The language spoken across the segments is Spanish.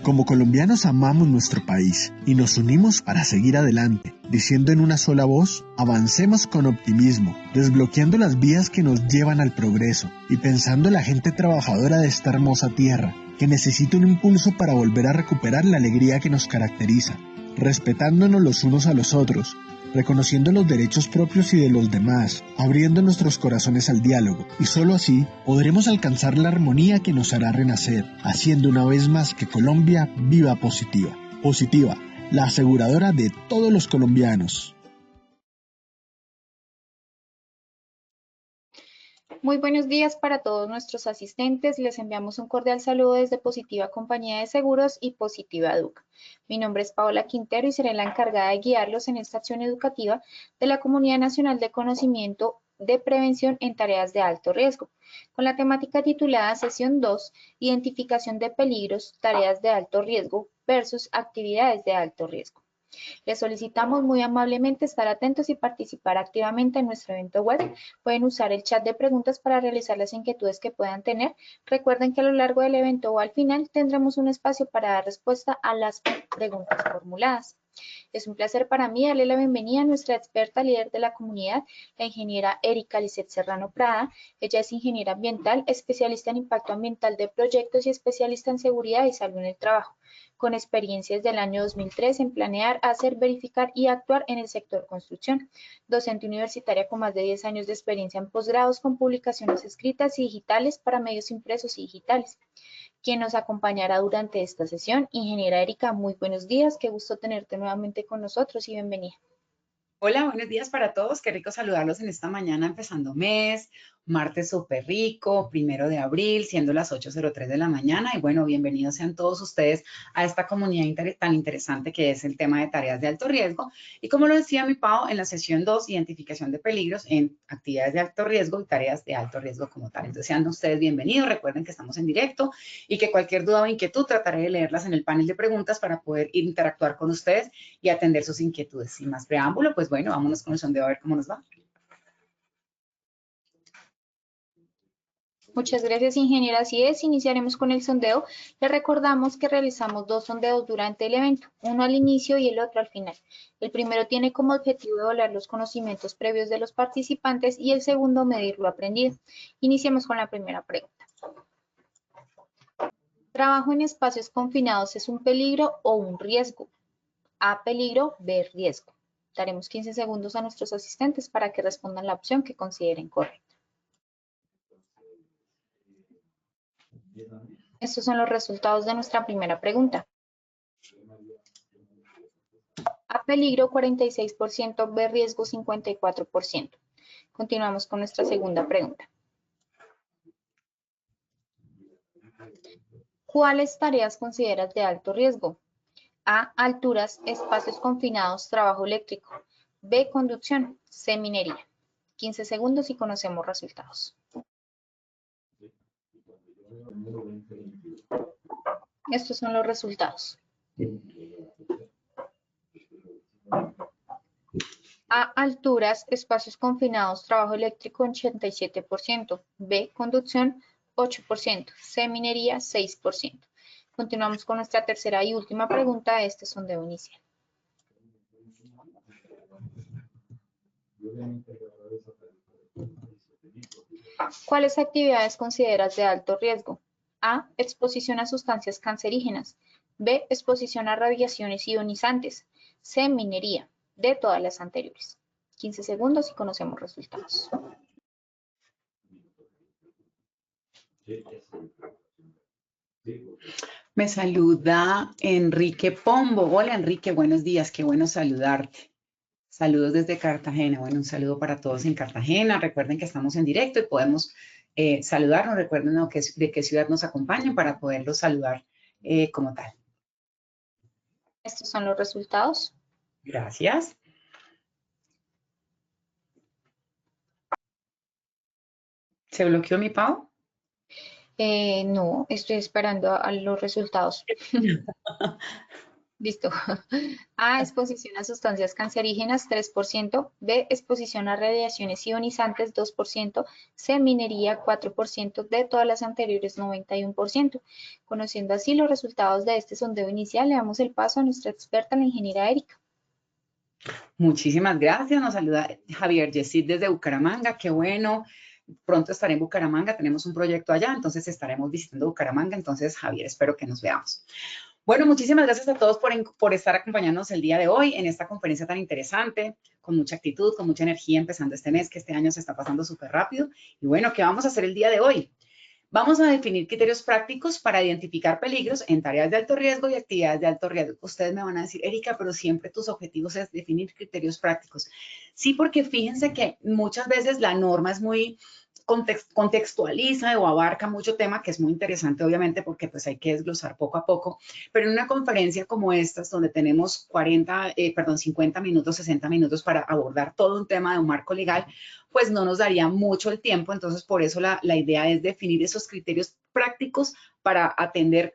Como colombianos amamos nuestro país y nos unimos para seguir adelante, diciendo en una sola voz, avancemos con optimismo, desbloqueando las vías que nos llevan al progreso y pensando en la gente trabajadora de esta hermosa tierra, que necesita un impulso para volver a recuperar la alegría que nos caracteriza, respetándonos los unos a los otros, reconociendo los derechos propios y de los demás, abriendo nuestros corazones al diálogo, y solo así podremos alcanzar la armonía que nos hará renacer, haciendo una vez más que Colombia viva positiva. Positiva, la aseguradora de todos los colombianos. Muy buenos días para todos nuestros asistentes. Les enviamos un cordial saludo desde Positiva Compañía de Seguros y Positiva Educa. Mi nombre es Paola Quintero y seré la encargada de guiarlos en esta acción educativa de la Comunidad Nacional de Conocimiento de Prevención en Tareas de Alto Riesgo, con la temática titulada Sesión 2, Identificación de peligros, tareas de alto riesgo versus actividades de alto riesgo. Les solicitamos muy amablemente estar atentos y participar activamente en nuestro evento web. Pueden usar el chat de preguntas para realizar las inquietudes que puedan tener. Recuerden que a lo largo del evento o al final tendremos un espacio para dar respuesta a las preguntas formuladas. Es un placer para mí darle la bienvenida a nuestra experta líder de la comunidad, la ingeniera Erika Lisset Serrano Prada. Ella es ingeniera ambiental, especialista en impacto ambiental de proyectos y especialista en seguridad y salud en el trabajo, con experiencias del año 2003 en planear, hacer, verificar y actuar en el sector construcción. Docente universitaria con más de 10 años de experiencia en posgrados con publicaciones escritas y digitales para medios impresos y digitales. Quien nos acompañará durante esta sesión, ingeniera Erika, muy buenos días, qué gusto tenerte nuevamente con nosotros y bienvenida. Hola, buenos días para todos. Qué rico saludarlos en esta mañana empezando mes, martes súper rico, 1 de abril, siendo las 8:03 de la mañana. Y bueno, bienvenidos sean todos ustedes a esta comunidad tan interesante que es el tema de tareas de alto riesgo. Y como lo decía mi Pau, en la sesión 2, identificación de peligros en actividades de alto riesgo y tareas de alto riesgo como tal. Entonces sean ustedes bienvenidos. Recuerden que estamos en directo y que cualquier duda o inquietud trataré de leerlas en el panel de preguntas para poder interactuar con ustedes y atender sus inquietudes. Sin más preámbulo, pues bueno, vámonos con el sondeo a ver cómo nos va. Muchas gracias, ingeniera. Así es, iniciaremos con el sondeo. Les recordamos que realizamos 2 sondeos durante el evento, uno al inicio y el otro al final. El primero tiene como objetivo evaluar los conocimientos previos de los participantes y el segundo medir lo aprendido. Iniciemos con la primera pregunta. ¿Trabajo en espacios confinados es un peligro o un riesgo? A, peligro, B, riesgo. Daremos 15 segundos a nuestros asistentes para que respondan la opción que consideren correcta. Estos son los resultados de nuestra primera pregunta. A, peligro, 46%, B, riesgo, 54%. Continuamos con nuestra segunda pregunta. ¿Cuáles tareas consideras de alto riesgo? A, alturas, espacios confinados, trabajo eléctrico. B, conducción, C, minería. 15 segundos y conocemos resultados. Estos son los resultados. A, alturas, espacios confinados, trabajo eléctrico, 87%. B, conducción, 8%. C, minería, 6%. Continuamos con nuestra tercera y última pregunta de este sondeo inicial. ¿Cuáles actividades consideras de alto riesgo? A, exposición a sustancias cancerígenas. B, exposición a radiaciones ionizantes. C, minería. D, todas las anteriores. 15 segundos y conocemos resultados. Me saluda Enrique Pombo. Hola Enrique, buenos días, qué bueno saludarte. Saludos desde Cartagena. Bueno, un saludo para todos en Cartagena. Recuerden que estamos en directo y podemos saludarnos. Recuerden de qué ciudad nos acompañan para poderlos saludar como tal. Estos son los resultados. Gracias. ¿Se bloqueó mi Pau? No, estoy esperando a los resultados. Listo. A, exposición a sustancias cancerígenas, 3%. B, exposición a radiaciones ionizantes, 2%. C, minería, 4%. D, todas las anteriores, 91%. Conociendo así los resultados de este sondeo inicial, le damos el paso a nuestra experta, la ingeniera Erika. Muchísimas gracias. Nos saluda Javier Yesid desde Bucaramanga. Qué bueno. Pronto estaré en Bucaramanga. Tenemos un proyecto allá, entonces estaremos visitando Bucaramanga. Entonces, Javier, espero que nos veamos. Bueno, muchísimas gracias a todos por estar acompañándonos el día de hoy en esta conferencia tan interesante, con mucha actitud, con mucha energía, empezando este mes, que este año se está pasando súper rápido. Y bueno, ¿qué vamos a hacer el día de hoy? Vamos a definir criterios prácticos para identificar peligros en tareas de alto riesgo y actividades de alto riesgo. Ustedes me van a decir, Erika, pero siempre tus objetivos es definir criterios prácticos. Sí, porque fíjense que muchas veces la norma es muy contextualiza o abarca mucho tema, que es muy interesante, obviamente, porque pues hay que desglosar poco a poco, pero en una conferencia como esta, donde tenemos 50 minutos, 60 minutos para abordar todo un tema de un marco legal, pues no nos daría mucho el tiempo, entonces por eso la idea es definir esos criterios prácticos para atender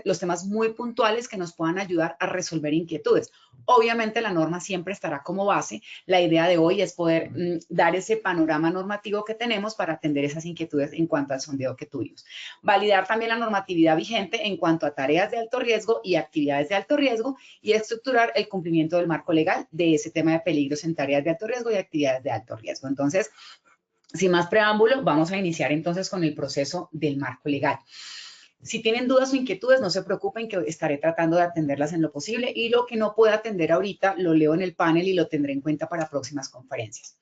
los temas muy puntuales que nos puedan ayudar a resolver inquietudes. Obviamente la norma siempre estará como base. La idea de hoy es poder dar ese panorama normativo que tenemos para atender esas inquietudes en cuanto al sondeo que tuvimos. Validar también la normatividad vigente en cuanto a tareas de alto riesgo y actividades de alto riesgo y estructurar el cumplimiento del marco legal de ese tema de peligros en tareas de alto riesgo y actividades de alto riesgo. Entonces, sin más preámbulo, vamos a iniciar entonces con el proceso del marco legal. Si tienen dudas o inquietudes, no se preocupen que estaré tratando de atenderlas en lo posible y lo que no pueda atender ahorita lo leo en el panel y lo tendré en cuenta para próximas conferencias.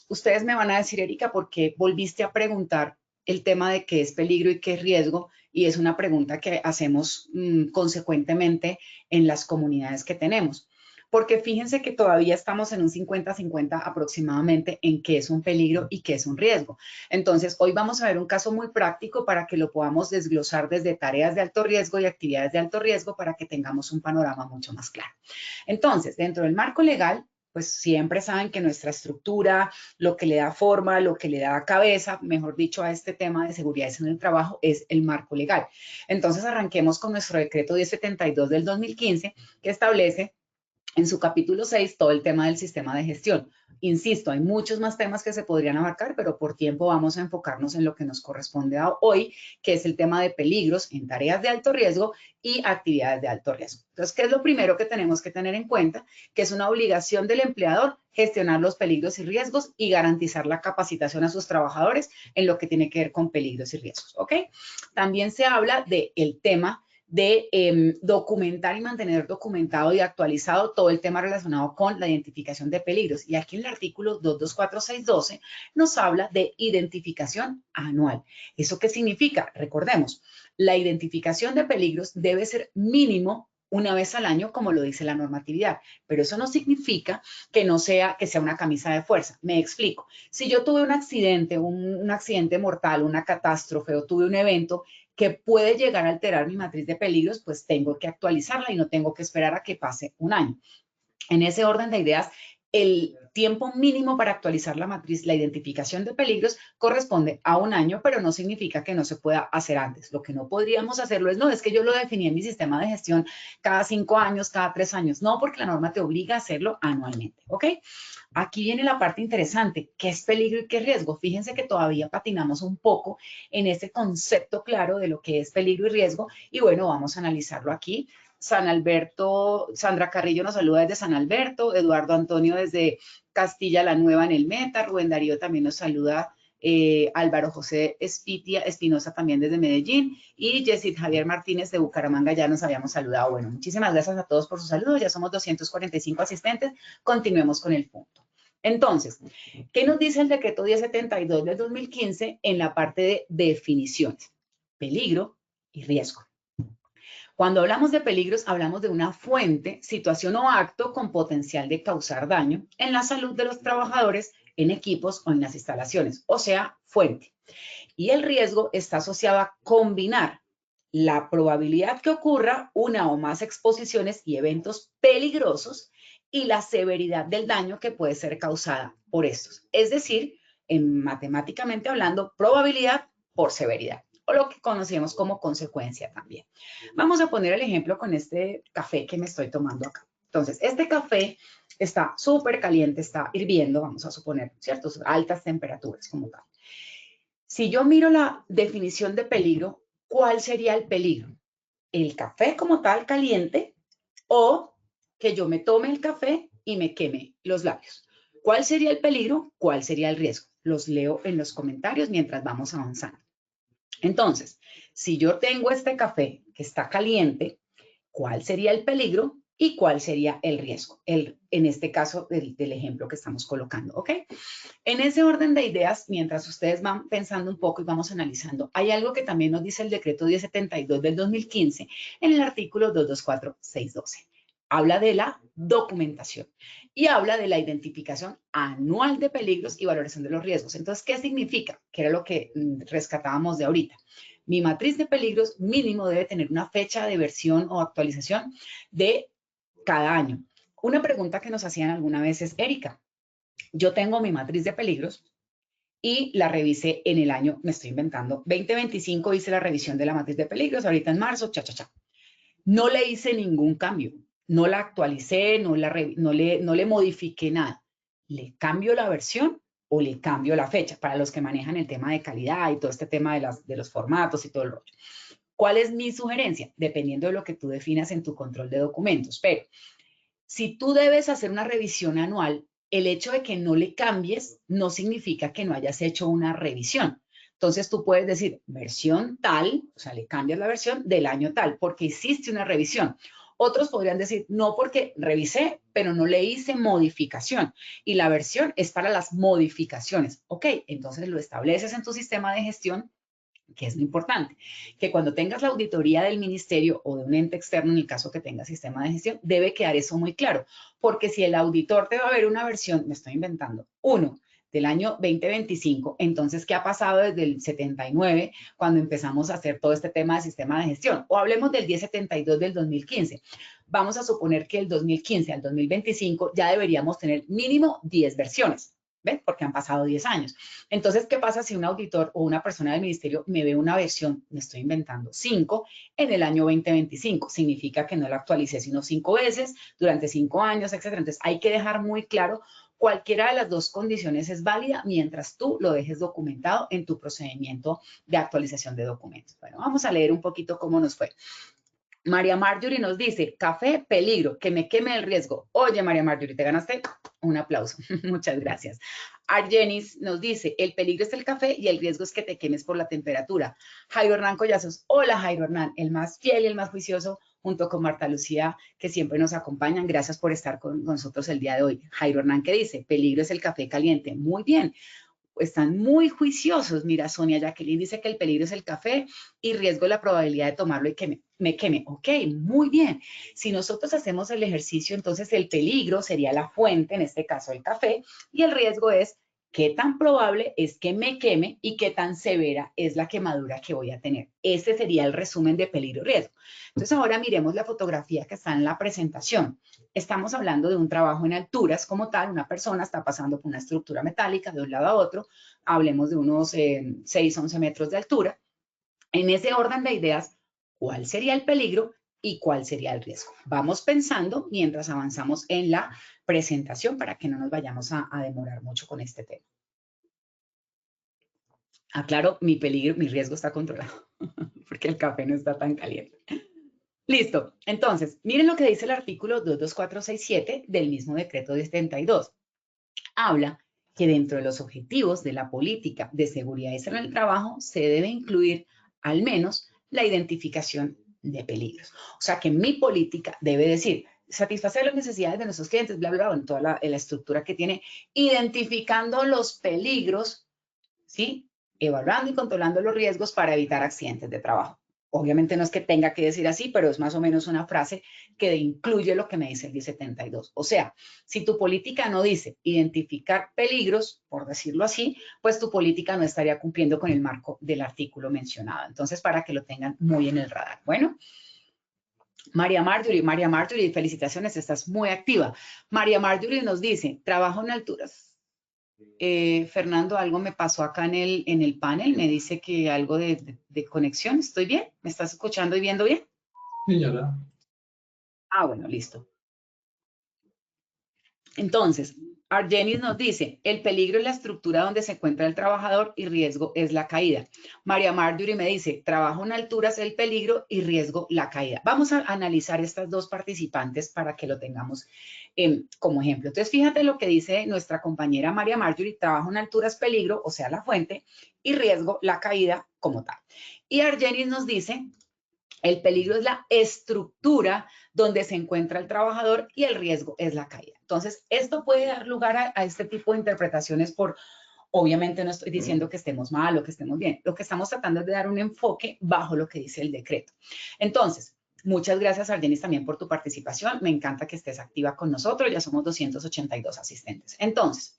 Ustedes me van a decir, Erika, ¿por qué volviste a preguntar el tema de qué es peligro y qué es riesgo? Y es una pregunta que hacemos consecuentemente en las comunidades que tenemos. Porque fíjense que todavía estamos en un 50-50 aproximadamente en qué es un peligro y qué es un riesgo. Entonces, hoy vamos a ver un caso muy práctico para que lo podamos desglosar desde tareas de alto riesgo y actividades de alto riesgo para que tengamos un panorama mucho más claro. Entonces, dentro del marco legal, pues siempre saben que nuestra estructura, lo que le da forma, lo que le da cabeza, mejor dicho, a este tema de seguridad en el trabajo es el marco legal. Entonces, arranquemos con nuestro decreto 1072 del 2015, que establece en su capítulo 6 todo el tema del sistema de gestión. Insisto, hay muchos más temas que se podrían abarcar, pero por tiempo vamos a enfocarnos en lo que nos corresponde a hoy, que es el tema de peligros en tareas de alto riesgo y actividades de alto riesgo. Entonces, ¿qué es lo primero que tenemos que tener en cuenta? Que es una obligación del empleador gestionar los peligros y riesgos y garantizar la capacitación a sus trabajadores en lo que tiene que ver con peligros y riesgos, ¿ok? También se habla del tema de documentar y mantener documentado y actualizado todo el tema relacionado con la identificación de peligros. Y aquí en el artículo 224612 nos habla de identificación anual. ¿Eso qué significa? Recordemos, la identificación de peligros debe ser mínimo una vez al año, como lo dice la normatividad, pero eso no significa que sea una camisa de fuerza. Me explico. Si yo tuve un accidente, un accidente mortal, una catástrofe o tuve un evento que puede llegar a alterar mi matriz de peligros, pues tengo que actualizarla y no tengo que esperar a que pase un año. En ese orden de ideas, el tiempo mínimo para actualizar la matriz, la identificación de peligros, corresponde a un año, pero no significa que no se pueda hacer antes. Lo que no podríamos hacerlo es que yo lo definí en mi sistema de gestión cada 5 años, cada 3 años. No, porque la norma te obliga a hacerlo anualmente, ¿ok? Aquí viene la parte interesante, ¿qué es peligro y qué es riesgo? Fíjense que todavía patinamos un poco en ese concepto claro de lo que es peligro y riesgo y bueno, vamos a analizarlo aquí. San Alberto, Sandra Carrillo nos saluda desde San Alberto, Eduardo Antonio desde Castilla la Nueva en el Meta, Rubén Darío también nos saluda, Álvaro José Espinosa también desde Medellín y Yesid Javier Martínez de Bucaramanga ya nos habíamos saludado. Bueno, muchísimas gracias a todos por sus saludos, ya somos 245 asistentes, continuemos con el punto. Entonces, ¿qué nos dice el decreto 1072 del 2015 en la parte de definiciones? Peligro y riesgo. Cuando hablamos de peligros, hablamos de una fuente, situación o acto con potencial de causar daño en la salud de los trabajadores, en equipos o en las instalaciones, o sea, fuente. Y el riesgo está asociado a combinar la probabilidad que ocurra una o más exposiciones y eventos peligrosos y la severidad del daño que puede ser causada por estos. Es decir, matemáticamente hablando, probabilidad por severidad. o lo que conocemos como consecuencia también. Vamos a poner el ejemplo con este café que me estoy tomando acá. Entonces, este café está súper caliente, está hirviendo, vamos a suponer, ¿cierto? Altas temperaturas como tal. Si yo miro la definición de peligro, ¿cuál sería el peligro? ¿El café como tal caliente o que yo me tome el café y me queme los labios? ¿Cuál sería el peligro? ¿Cuál sería el riesgo? Los leo en los comentarios mientras vamos avanzando. Entonces, si yo tengo este café que está caliente, ¿cuál sería el peligro y cuál sería el riesgo? En este caso del ejemplo que estamos colocando, ¿ok? En ese orden de ideas, mientras ustedes van pensando un poco y vamos analizando, hay algo que también nos dice el decreto 1072 del 2015 en el artículo 224612. Habla de la documentación y habla de la identificación anual de peligros y valoración de los riesgos. Entonces, ¿qué significa? Que era lo que rescatábamos de ahorita. Mi matriz de peligros mínimo debe tener una fecha de versión o actualización de cada año. Una pregunta que nos hacían alguna vez es, Erika, yo tengo mi matriz de peligros y la revisé en el año, me estoy inventando, 2025 hice la revisión de la matriz de peligros, ahorita en marzo, No le hice ningún cambio, no la actualicé, no le modifiqué nada. ¿Le cambio la versión o le cambio la fecha? Para los que manejan el tema de calidad y todo este tema de los formatos y todo el rollo. ¿Cuál es mi sugerencia? Dependiendo de lo que tú definas en tu control de documentos. Pero si tú debes hacer una revisión anual, el hecho de que no le cambies no significa que no hayas hecho una revisión. Entonces tú puedes decir versión tal, o sea, le cambias la versión del año tal, porque hiciste una revisión. Otros podrían decir, no, porque revisé, pero no le hice modificación. Y la versión es para las modificaciones. Ok, entonces lo estableces en tu sistema de gestión, que es lo importante, que cuando tengas la auditoría del ministerio o de un ente externo, en el caso que tenga sistema de gestión, debe quedar eso muy claro, porque si el auditor te va a ver una versión, me estoy inventando, del año 2025, entonces, ¿qué ha pasado desde el 79, cuando empezamos a hacer todo este tema de sistema de gestión? O hablemos del 1072 del 2015. Vamos a suponer que el 2015 al 2025 ya deberíamos tener mínimo 10 versiones. ¿Ven? Porque han pasado 10 años. Entonces, ¿qué pasa si un auditor o una persona del ministerio me ve una versión, me estoy inventando, 5 en el año 2025? Significa que no la actualicé sino 5 veces durante 5 años, etcétera. Entonces, hay que dejar muy claro cualquiera de las dos condiciones es válida mientras tú lo dejes documentado en tu procedimiento de actualización de documentos. Bueno, vamos a leer un poquito cómo nos fue. María Marjorie nos dice, café, peligro, que me queme el riesgo. Oye, María Marjorie, te ganaste un aplauso. Muchas gracias. Argenis nos dice, el peligro es el café y el riesgo es que te quemes por la temperatura. Jairo Hernán Collazos, hola Jairo Hernán, el más fiel y el más juicioso, junto con Marta Lucía, que siempre nos acompañan. Gracias por estar con nosotros el día de hoy. Jairo Hernán, ¿qué dice? Peligro es el café caliente. Muy bien. Están muy juiciosos. Mira, Sonia Jacqueline dice que el peligro es el café y riesgo la probabilidad de tomarlo y que me queme. Ok, muy bien. Si nosotros hacemos el ejercicio, entonces el peligro sería la fuente, en este caso el café, y el riesgo es qué tan probable es que me queme y qué tan severa es la quemadura que voy a tener. Ese sería el resumen de peligro-riesgo. Entonces ahora miremos la fotografía que está en la presentación. Estamos hablando de un trabajo en alturas como tal, una persona está pasando por una estructura metálica de un lado a otro, hablemos de unos 6, 11 metros de altura. En ese orden de ideas, ¿cuál sería el peligro y cuál sería el riesgo? Vamos pensando mientras avanzamos en la presentación para que no nos vayamos a demorar mucho con este tema. Aclaro, mi riesgo está controlado porque el café no está tan caliente. Listo. Entonces, miren lo que dice el artículo 22467 del mismo decreto de 72. Habla que dentro de los objetivos de la política de seguridad y salud en el trabajo se debe incluir al menos la identificación de peligros. O sea que mi política debe decir satisfacer las necesidades de nuestros clientes, bla, bla, bla, en toda la estructura que tiene, identificando los peligros, ¿sí? Evaluando y controlando los riesgos para evitar accidentes de trabajo. Obviamente no es que tenga que decir así, pero es más o menos una frase que incluye lo que me dice el 1072. O sea, si tu política no dice identificar peligros, por decirlo así, pues tu política no estaría cumpliendo con el marco del artículo mencionado. Entonces, para que lo tengan muy en el radar. Bueno, María Marjorie, felicitaciones, estás muy activa. María Marjorie nos dice, trabajo en alturas. Fernando, algo me pasó acá en el panel, me dice que algo de conexión, ¿estoy bien? ¿Me estás escuchando y viendo bien? Señora. Ah, bueno, listo. Entonces, Argenis nos dice, el peligro es la estructura donde se encuentra el trabajador y riesgo es la caída. María Marjorie me dice, trabajo en alturas, el peligro y riesgo, la caída. Vamos a analizar estas dos participantes para que lo tengamos como ejemplo. Entonces, fíjate lo que dice nuestra compañera María Marjorie, trabajo en alturas, peligro, o sea, la fuente, y riesgo, la caída como tal. Y Argenis nos dice, el peligro es la estructura donde se encuentra el trabajador y el riesgo es la caída. Entonces, esto puede dar lugar a este tipo de interpretaciones por, obviamente no estoy diciendo que estemos mal o que estemos bien. Lo que estamos tratando es de dar un enfoque bajo lo que dice el decreto. Entonces, muchas gracias, Argenis, también por tu participación. Me encanta que estés activa con nosotros. Ya somos 282 asistentes. Entonces,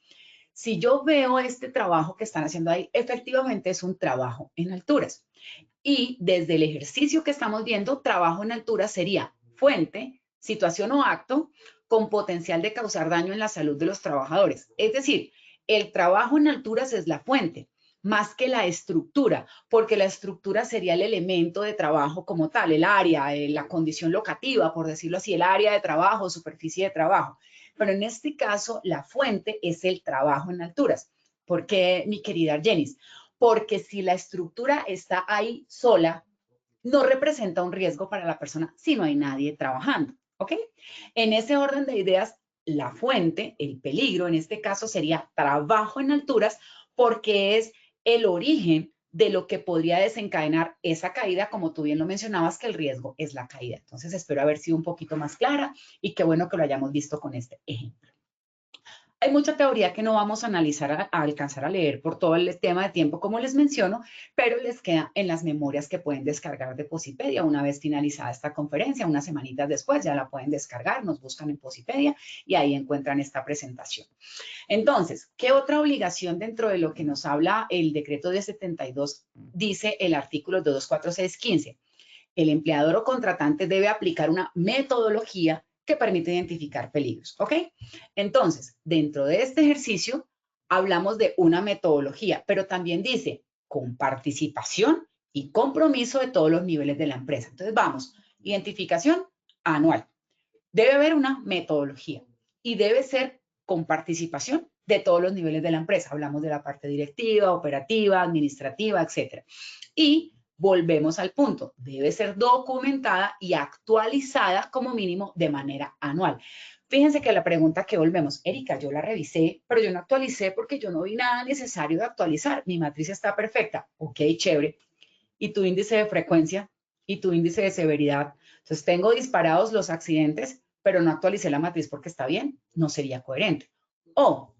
si yo veo este trabajo que están haciendo ahí, efectivamente es un trabajo en alturas. Y desde el ejercicio que estamos viendo, trabajo en altura sería fuente, situación o acto con potencial de causar daño en la salud de los trabajadores. Es decir, el trabajo en alturas es la fuente, más que la estructura, porque la estructura sería el elemento de trabajo como tal, el área, la condición locativa, por decirlo así, el área de trabajo, superficie de trabajo. Pero en este caso, la fuente es el trabajo en alturas. ¿Por qué, mi querida Argenis? Porque si la estructura está ahí sola, no representa un riesgo para la persona si no hay nadie trabajando, ¿ok? En ese orden de ideas, la fuente, el peligro en este caso sería trabajo en alturas porque es el origen de lo que podría desencadenar esa caída, como tú bien lo mencionabas, que el riesgo es la caída. Entonces, espero haber sido un poquito más clara y qué bueno que lo hayamos visto con este ejemplo. Hay mucha teoría que no vamos a analizar, a alcanzar a leer por todo el tema de tiempo, como les menciono, pero les queda en las memorias que pueden descargar de Posipedia. Una vez finalizada esta conferencia, unas semanitas después, ya la pueden descargar, nos buscan en Posipedia y ahí encuentran esta presentación. Entonces, ¿qué otra obligación dentro de lo que nos habla el decreto de 72 dice el artículo 224.615? El empleador o contratante debe aplicar una metodología que permite identificar peligros, ¿ok? Entonces, dentro de este ejercicio, hablamos de una metodología, pero también dice con participación y compromiso de todos los niveles de la empresa. Entonces, vamos, identificación anual. Debe haber una metodología y debe ser con participación de todos los niveles de la empresa. Hablamos de la parte directiva, operativa, administrativa, etcétera. Y volvemos al punto, debe ser documentada y actualizada como mínimo de manera anual. Fíjense que la pregunta que volvemos, Erika, yo la revisé, pero yo no actualicé porque yo no vi nada necesario de actualizar. Mi matriz está perfecta. Ok, chévere. ¿Y tu índice de frecuencia? ¿Y tu índice de severidad? Entonces, tengo disparados los accidentes, pero no actualicé la matriz porque está bien. No sería coherente. O,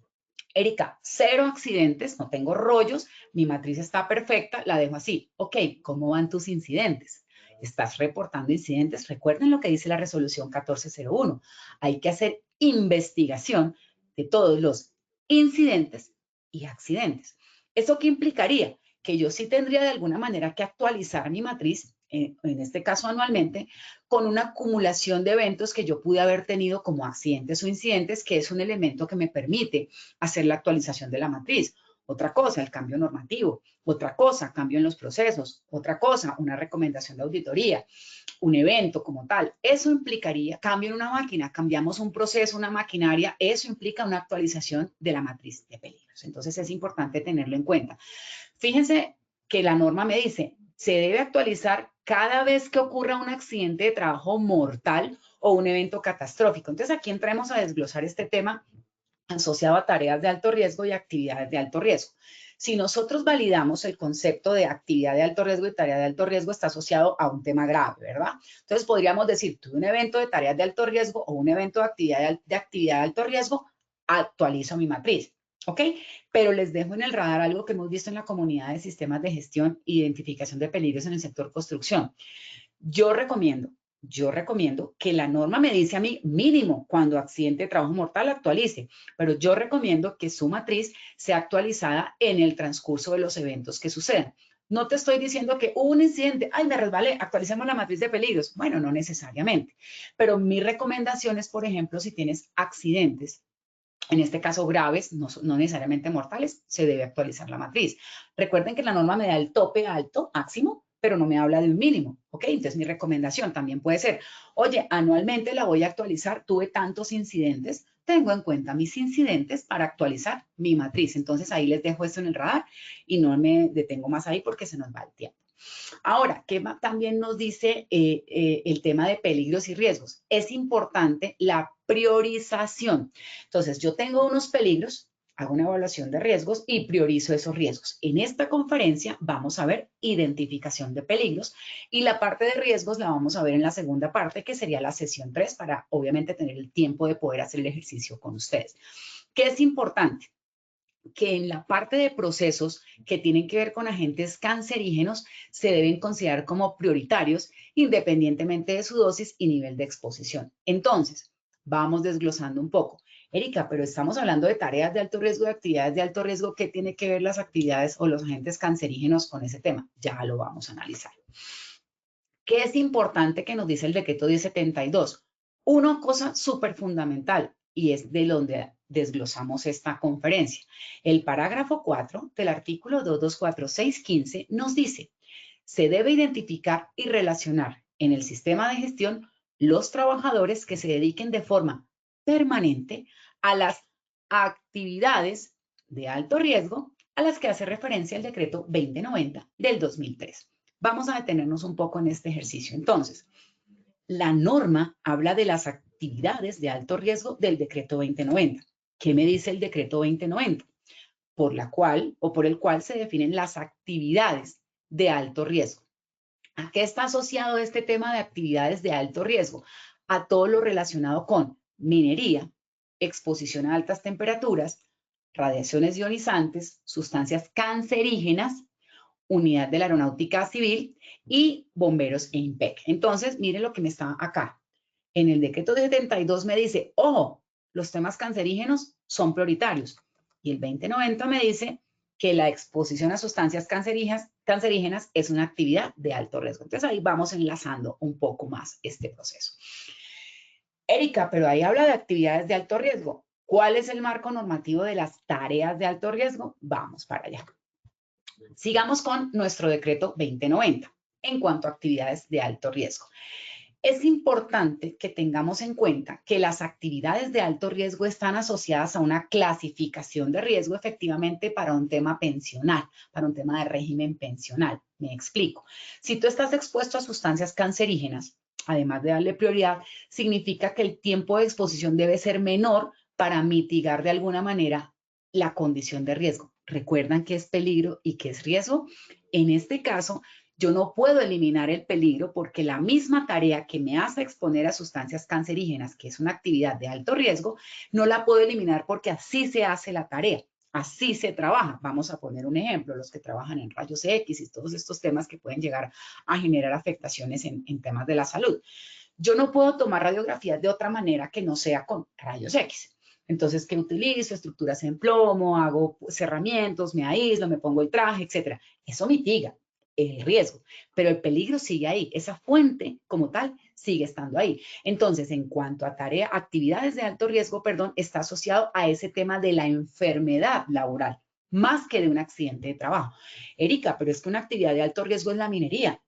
Erika, 0 accidentes, no tengo rollos, mi matriz está perfecta, la dejo así. Ok, ¿cómo van tus incidentes? ¿Estás reportando incidentes? Recuerden lo que dice la resolución 1401. Hay que hacer investigación de todos los incidentes y accidentes. ¿Eso qué implicaría? Que yo sí tendría de alguna manera que actualizar mi matriz, en este caso anualmente, con una acumulación de eventos que yo pude haber tenido como accidentes o incidentes, que es un elemento que me permite hacer la actualización de la matriz. Otra cosa, el cambio normativo. Otra cosa, cambio en los procesos. Otra cosa, una recomendación de auditoría. Un evento como tal. Eso implicaría cambio en una máquina. Cambiamos un proceso, una maquinaria. Eso implica una actualización de la matriz de peligros. Entonces, es importante tenerlo en cuenta. Fíjense que la norma me dice, se debe actualizar cada vez que ocurra un accidente de trabajo mortal o un evento catastrófico. Entonces, aquí entramos a desglosar este tema asociado a tareas de alto riesgo y actividades de alto riesgo. Si nosotros validamos el concepto de actividad de alto riesgo y tarea de alto riesgo, está asociado a un tema grave, ¿verdad? Entonces, podríamos decir, tuve un evento de tareas de alto riesgo o un evento de actividad de alto riesgo, actualizo mi matriz. ¿Ok? Pero les dejo en el radar algo que hemos visto en la comunidad de sistemas de gestión e identificación de peligros en el sector construcción. Yo recomiendo que la norma me dice a mí mínimo cuando accidente de trabajo mortal actualice, pero yo recomiendo que su matriz sea actualizada en el transcurso de los eventos que sucedan. No te estoy diciendo que hubo un incidente, ay, me resbalé, actualicemos la matriz de peligros. Bueno, no necesariamente, pero mi recomendación es, por ejemplo, si tienes accidentes en este caso graves, no necesariamente mortales, se debe actualizar la matriz. Recuerden que la norma me da el tope alto, máximo, pero no me habla de un mínimo, ¿ok? Entonces mi recomendación también puede ser, oye, anualmente la voy a actualizar, tuve tantos incidentes, tengo en cuenta mis incidentes para actualizar mi matriz. Entonces ahí les dejo esto en el radar y no me detengo más ahí porque se nos va el tiempo. Ahora, ¿qué también nos dice el tema de peligros y riesgos? Es importante la priorización. Entonces, yo tengo unos peligros, hago una evaluación de riesgos y priorizo esos riesgos. En esta conferencia vamos a ver identificación de peligros y la parte de riesgos la vamos a ver en la segunda parte, que sería la sesión 3, para obviamente tener el tiempo de poder hacer el ejercicio con ustedes. ¿Qué es importante? Que en la parte de procesos que tienen que ver con agentes cancerígenos se deben considerar como prioritarios independientemente de su dosis y nivel de exposición. Entonces, vamos desglosando un poco. Erika, pero estamos hablando de tareas de alto riesgo, de actividades de alto riesgo. ¿Qué tiene que ver las actividades o los agentes cancerígenos con ese tema? Ya lo vamos a analizar. ¿Qué es importante que nos dice el decreto 1072? Una cosa súper fundamental, y es de donde desglosamos esta conferencia. El parágrafo 4 del artículo 224615 nos dice, se debe identificar y relacionar en el sistema de gestión los trabajadores que se dediquen de forma permanente a las actividades de alto riesgo a las que hace referencia el decreto 2090 del 2003. Vamos a detenernos un poco en este ejercicio. Entonces, la norma habla de las actividades de alto riesgo del decreto 2090. ¿Qué me dice el decreto 2090? Por la cual o por el cual se definen las actividades de alto riesgo. ¿A qué está asociado este tema de actividades de alto riesgo? A todo lo relacionado con minería, exposición a altas temperaturas, radiaciones ionizantes, sustancias cancerígenas, unidad de la aeronáutica civil y bomberos e IMPEC. Entonces, miren lo que me está acá. En el decreto de 72 me dice, ojo, los temas cancerígenos son prioritarios. Y el 2090 me dice que la exposición a sustancias cancerígenas es una actividad de alto riesgo. Entonces ahí vamos enlazando un poco más este proceso. Erika, pero ahí habla de actividades de alto riesgo. ¿Cuál es el marco normativo de las tareas de alto riesgo? Vamos para allá. Sigamos con nuestro decreto 2090 en cuanto a actividades de alto riesgo. Es importante que tengamos en cuenta que las actividades de alto riesgo están asociadas a una clasificación de riesgo efectivamente para un tema pensional, para un tema de régimen pensional. Me explico. Si tú estás expuesto a sustancias cancerígenas, además de darle prioridad, significa que el tiempo de exposición debe ser menor para mitigar de alguna manera la condición de riesgo. ¿Recuerdan qué es peligro y qué es riesgo? En este caso, yo no puedo eliminar el peligro porque la misma tarea que me hace exponer a sustancias cancerígenas, que es una actividad de alto riesgo, no la puedo eliminar porque así se hace la tarea, así se trabaja. Vamos a poner un ejemplo, los que trabajan en rayos X y todos estos temas que pueden llegar a generar afectaciones en temas de la salud. Yo no puedo tomar radiografías de otra manera que no sea con rayos X. Entonces, ¿qué utilizo? Estructuras en plomo, hago cerramientos, me aíslo, me pongo el traje, etc. Eso mitiga el riesgo, pero el peligro sigue ahí. Esa fuente como tal sigue estando ahí. Entonces, en cuanto a actividades de alto riesgo, está asociado a ese tema de la enfermedad laboral, más que de un accidente de trabajo. Erika, pero es que una actividad de alto riesgo es la minería.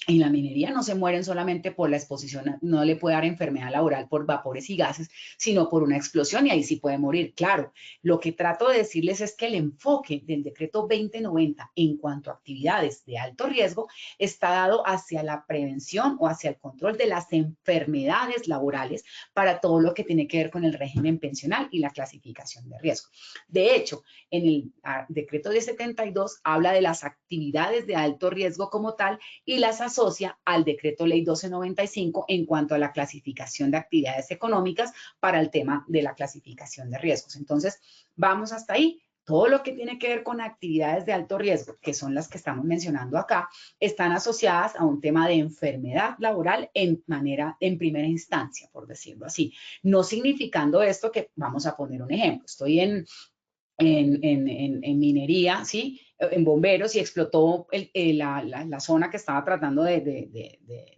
En la minería no se mueren solamente por la exposición, no le puede dar enfermedad laboral por vapores y gases, sino por una explosión y ahí sí puede morir. Claro, lo que trato de decirles es que el enfoque del decreto 2090 en cuanto a actividades de alto riesgo está dado hacia la prevención o hacia el control de las enfermedades laborales para todo lo que tiene que ver con el régimen pensional y la clasificación de riesgo. De hecho, en el decreto 1072 habla de las actividades de alto riesgo como tal y las asocia al decreto ley 1295 en cuanto a la clasificación de actividades económicas para el tema de la clasificación de riesgos. Entonces, vamos hasta ahí. Todo lo que tiene que ver con actividades de alto riesgo, que son las que estamos mencionando acá, están asociadas a un tema de enfermedad laboral en primera instancia, por decirlo así. No significando esto que, vamos a poner un ejemplo, estoy en minería, ¿sí? En bomberos y explotó la zona que estaba tratando de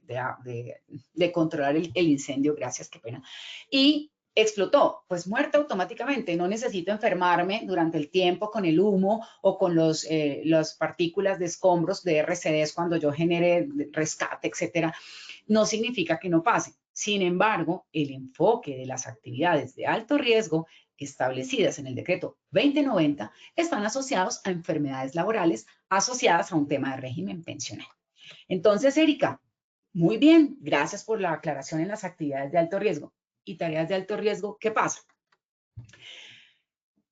controlar el incendio, gracias, qué pena. Y explotó, pues muerte automáticamente. No necesito enfermarme durante el tiempo con el humo o con las partículas de escombros de RCDs cuando yo genere rescate, etcétera. No significa que no pase. Sin embargo, el enfoque de las actividades de alto riesgo establecidas en el decreto 2090 están asociados a enfermedades laborales asociadas a un tema de régimen pensional. Entonces, Erika, muy bien, gracias por la aclaración en las actividades de alto riesgo. ¿Y tareas de alto riesgo qué pasa?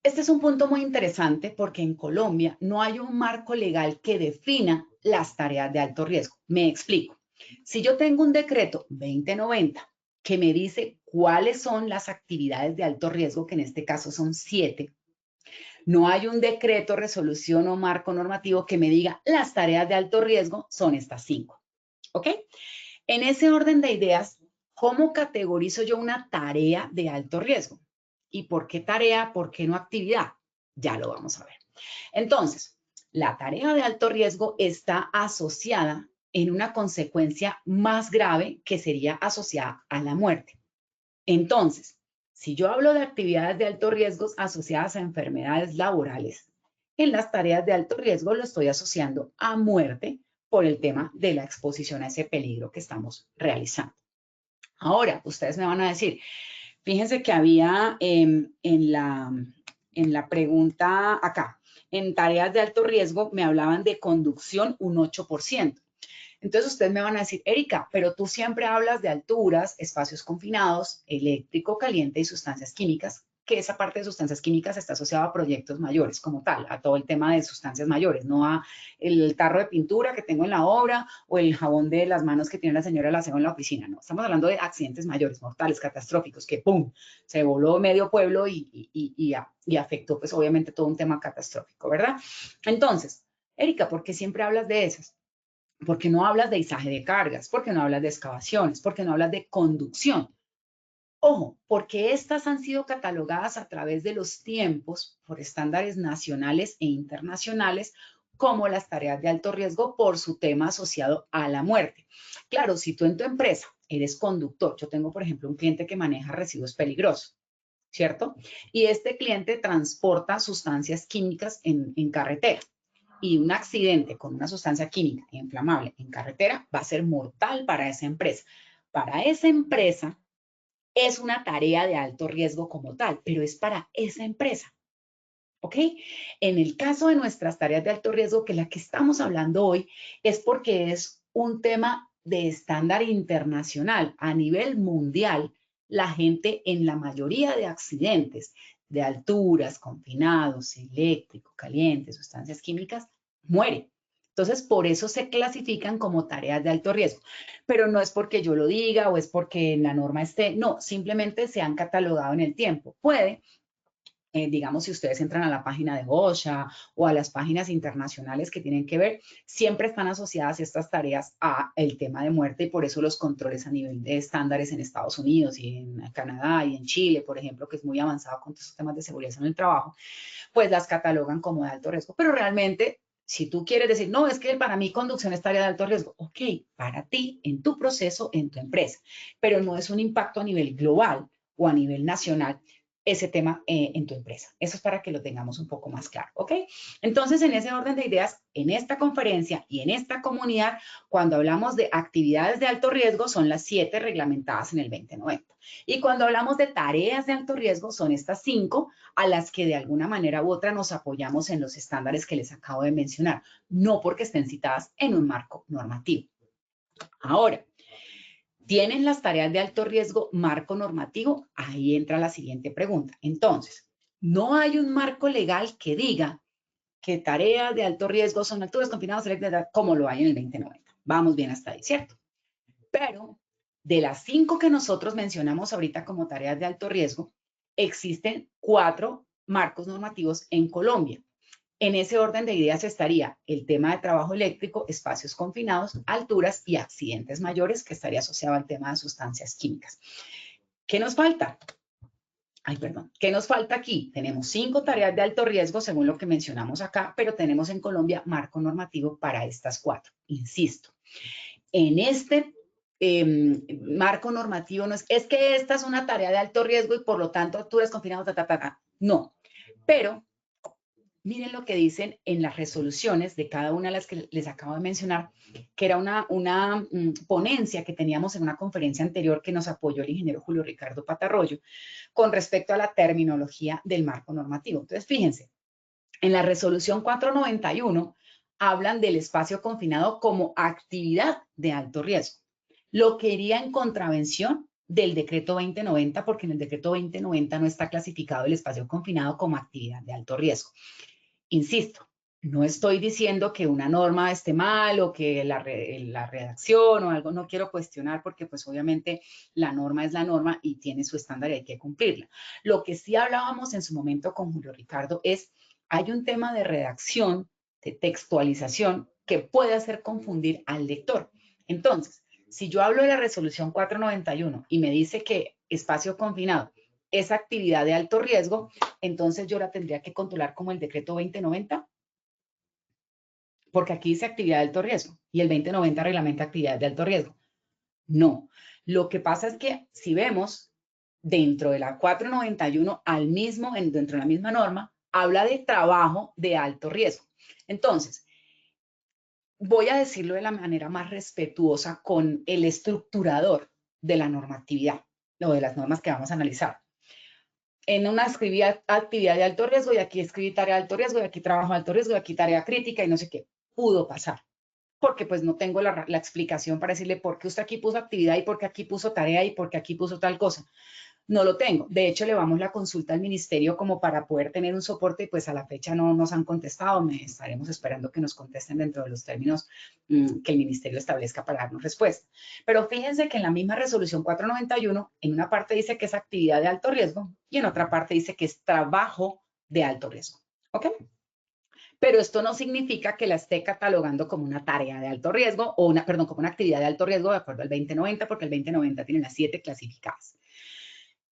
Este es un punto muy interesante porque en Colombia no hay un marco legal que defina las tareas de alto riesgo. Me explico. Si yo tengo un decreto 2090 que me dice cuáles son las actividades de alto riesgo, que en este caso son 7, no hay un decreto, resolución o marco normativo que me diga las tareas de alto riesgo son estas 5. ¿Ok? En ese orden de ideas, ¿cómo categorizo yo una tarea de alto riesgo? ¿Y por qué tarea? ¿Por qué no actividad? Ya lo vamos a ver. Entonces, la tarea de alto riesgo está asociada en una consecuencia más grave que sería asociada a la muerte. Entonces, si yo hablo de actividades de alto riesgo asociadas a enfermedades laborales, en las tareas de alto riesgo lo estoy asociando a muerte por el tema de la exposición a ese peligro que estamos realizando. Ahora, ustedes me van a decir, fíjense que había en la pregunta acá, en tareas de alto riesgo me hablaban de conducción un 8%. Entonces ustedes me van a decir, Erika, pero tú siempre hablas de alturas, espacios confinados, eléctrico, caliente y sustancias químicas, que esa parte de sustancias químicas está asociada a proyectos mayores como tal, a todo el tema de sustancias mayores, no a el tarro de pintura que tengo en la obra o el jabón de las manos que tiene la señora del aseo en la oficina, no. Estamos hablando de accidentes mayores, mortales, catastróficos, que ¡pum! Se voló medio pueblo y afectó pues obviamente todo un tema catastrófico, ¿verdad? Entonces, Erika, ¿por qué siempre hablas de esas? Porque no hablas de izaje de cargas, porque no hablas de excavaciones, porque no hablas de conducción. Ojo, porque estas han sido catalogadas a través de los tiempos por estándares nacionales e internacionales como las tareas de alto riesgo por su tema asociado a la muerte. Claro, si tú en tu empresa eres conductor, yo tengo, por ejemplo, un cliente que maneja residuos peligrosos, ¿cierto? Y este cliente transporta sustancias químicas en carretera. Y un accidente con una sustancia química inflamable en carretera va a ser mortal para esa empresa. Para esa empresa es una tarea de alto riesgo como tal, pero es para esa empresa. ¿Ok? En el caso de nuestras tareas de alto riesgo, que la que estamos hablando hoy, es porque es un tema de estándar internacional. A nivel mundial, la gente en la mayoría de accidentes de alturas, confinados, eléctrico, caliente, sustancias químicas, muere. Entonces, por eso se clasifican como tareas de alto riesgo. Pero no es porque yo lo diga o es porque en la norma esté, no, simplemente se han catalogado en el tiempo. Puede digamos, si ustedes entran a la página de OSHA o a las páginas internacionales que tienen que ver, siempre están asociadas estas tareas a el tema de muerte y por eso los controles a nivel de estándares en Estados Unidos y en Canadá y en Chile, por ejemplo, que es muy avanzado con estos temas de seguridad en el trabajo, pues las catalogan como de alto riesgo. Pero realmente, si tú quieres decir, no, es que para mí conducción es tarea de alto riesgo, ok, para ti, en tu proceso, en tu empresa, pero no es un impacto a nivel global o a nivel nacional ese tema en tu empresa. Eso es para que lo tengamos un poco más claro, ¿ok? Entonces, en ese orden de ideas, en esta conferencia y en esta comunidad, cuando hablamos de actividades de alto riesgo, son las 7 reglamentadas en el 2090. Y cuando hablamos de tareas de alto riesgo, son estas 5 a las que de alguna manera u otra nos apoyamos en los estándares que les acabo de mencionar, no porque estén citadas en un marco normativo. Ahora, ¿tienen las tareas de alto riesgo marco normativo? Ahí entra la siguiente pregunta. Entonces, no hay un marco legal que diga que tareas de alto riesgo son alturas, confinados, como lo hay en el 2090. Vamos bien hasta ahí, ¿cierto? Pero de las 5 que nosotros mencionamos ahorita como tareas de alto riesgo, existen 4 marcos normativos en Colombia. En ese orden de ideas estaría el tema de trabajo eléctrico, espacios confinados, alturas y accidentes mayores, que estaría asociado al tema de sustancias químicas. ¿Qué nos falta? ¿Qué nos falta aquí? Tenemos 5 tareas de alto riesgo, según lo que mencionamos acá, pero tenemos en Colombia marco normativo para estas 4. Insisto, en este marco normativo no es que esta es una tarea de alto riesgo y por lo tanto tú eres confinado, no. Pero miren lo que dicen en las resoluciones de cada una de las que les acabo de mencionar, que era una ponencia que teníamos en una conferencia anterior que nos apoyó el ingeniero Julio Ricardo Patarroyo con respecto a la terminología del marco normativo. Entonces, fíjense, en la resolución 491 hablan del espacio confinado como actividad de alto riesgo, lo que iría en contravención del decreto 2090, porque en el decreto 2090 no está clasificado el espacio confinado como actividad de alto riesgo. Insisto, no estoy diciendo que una norma esté mal o que la redacción o algo no quiero cuestionar porque pues obviamente la norma es la norma y tiene su estándar y hay que cumplirla. Lo que sí hablábamos en su momento con Julio Ricardo es, hay un tema de redacción, de textualización que puede hacer confundir al lector. Entonces, si yo hablo de la resolución 491 y me dice que espacio confinado es actividad de alto riesgo, entonces yo la tendría que controlar como el decreto 2090, porque aquí dice actividad de alto riesgo y el 2090 reglamenta actividad de alto riesgo. No, lo que pasa es que si vemos dentro de la 491 dentro de la misma norma, habla de trabajo de alto riesgo. Entonces, voy a decirlo de la manera más respetuosa con el estructurador de la normatividad o de las normas que vamos a analizar. En una escribí actividad de alto riesgo y aquí escribí tarea de alto riesgo y aquí trabajo de alto riesgo y aquí tarea crítica y no sé qué. Pudo pasar. Porque pues no tengo la explicación para decirle por qué usted aquí puso actividad y por qué aquí puso tarea y por qué aquí puso tal cosa. No lo tengo. De hecho, elevamos la consulta al ministerio como para poder tener un soporte y pues a la fecha no nos han contestado. Estaremos esperando que nos contesten dentro de los términos que el ministerio establezca para darnos respuesta. Pero fíjense que en la misma resolución 491, en una parte dice que es actividad de alto riesgo y en otra parte dice que es trabajo de alto riesgo. ¿Ok? Pero esto no significa que la esté catalogando como una tarea de alto riesgo o como una actividad de alto riesgo de acuerdo al 2090, porque el 2090 tiene las 7 clasificadas.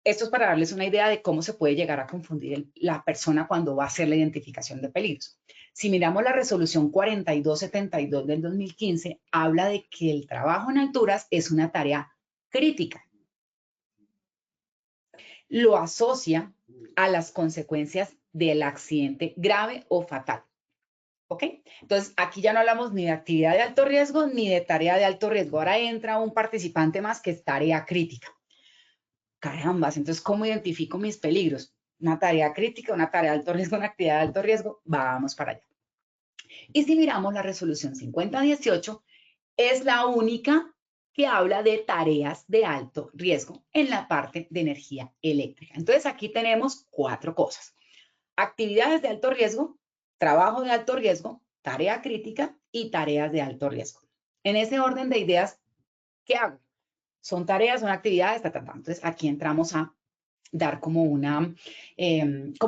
Esto es para darles una idea de cómo se puede llegar a confundir la persona cuando va a hacer la identificación de peligros. Si miramos la resolución 4272 del 2015, habla de que el trabajo en alturas es una tarea crítica. Lo asocia a las consecuencias del accidente grave o fatal. ¿Ok? Entonces, aquí ya no hablamos ni de actividad de alto riesgo ni de tarea de alto riesgo. Ahora entra un participante más que es tarea crítica. Carambas, entonces, ¿cómo identifico mis peligros? Una tarea crítica, una tarea de alto riesgo, una actividad de alto riesgo, vamos para allá. Y si miramos la resolución 5018, es la única que habla de tareas de alto riesgo en la parte de energía eléctrica. Entonces, aquí tenemos 4 cosas. Actividades de alto riesgo, trabajo de alto riesgo, tarea crítica y tareas de alto riesgo. En ese orden de ideas, ¿qué hago? Son tareas, son actividades, Entonces, aquí entramos a dar como un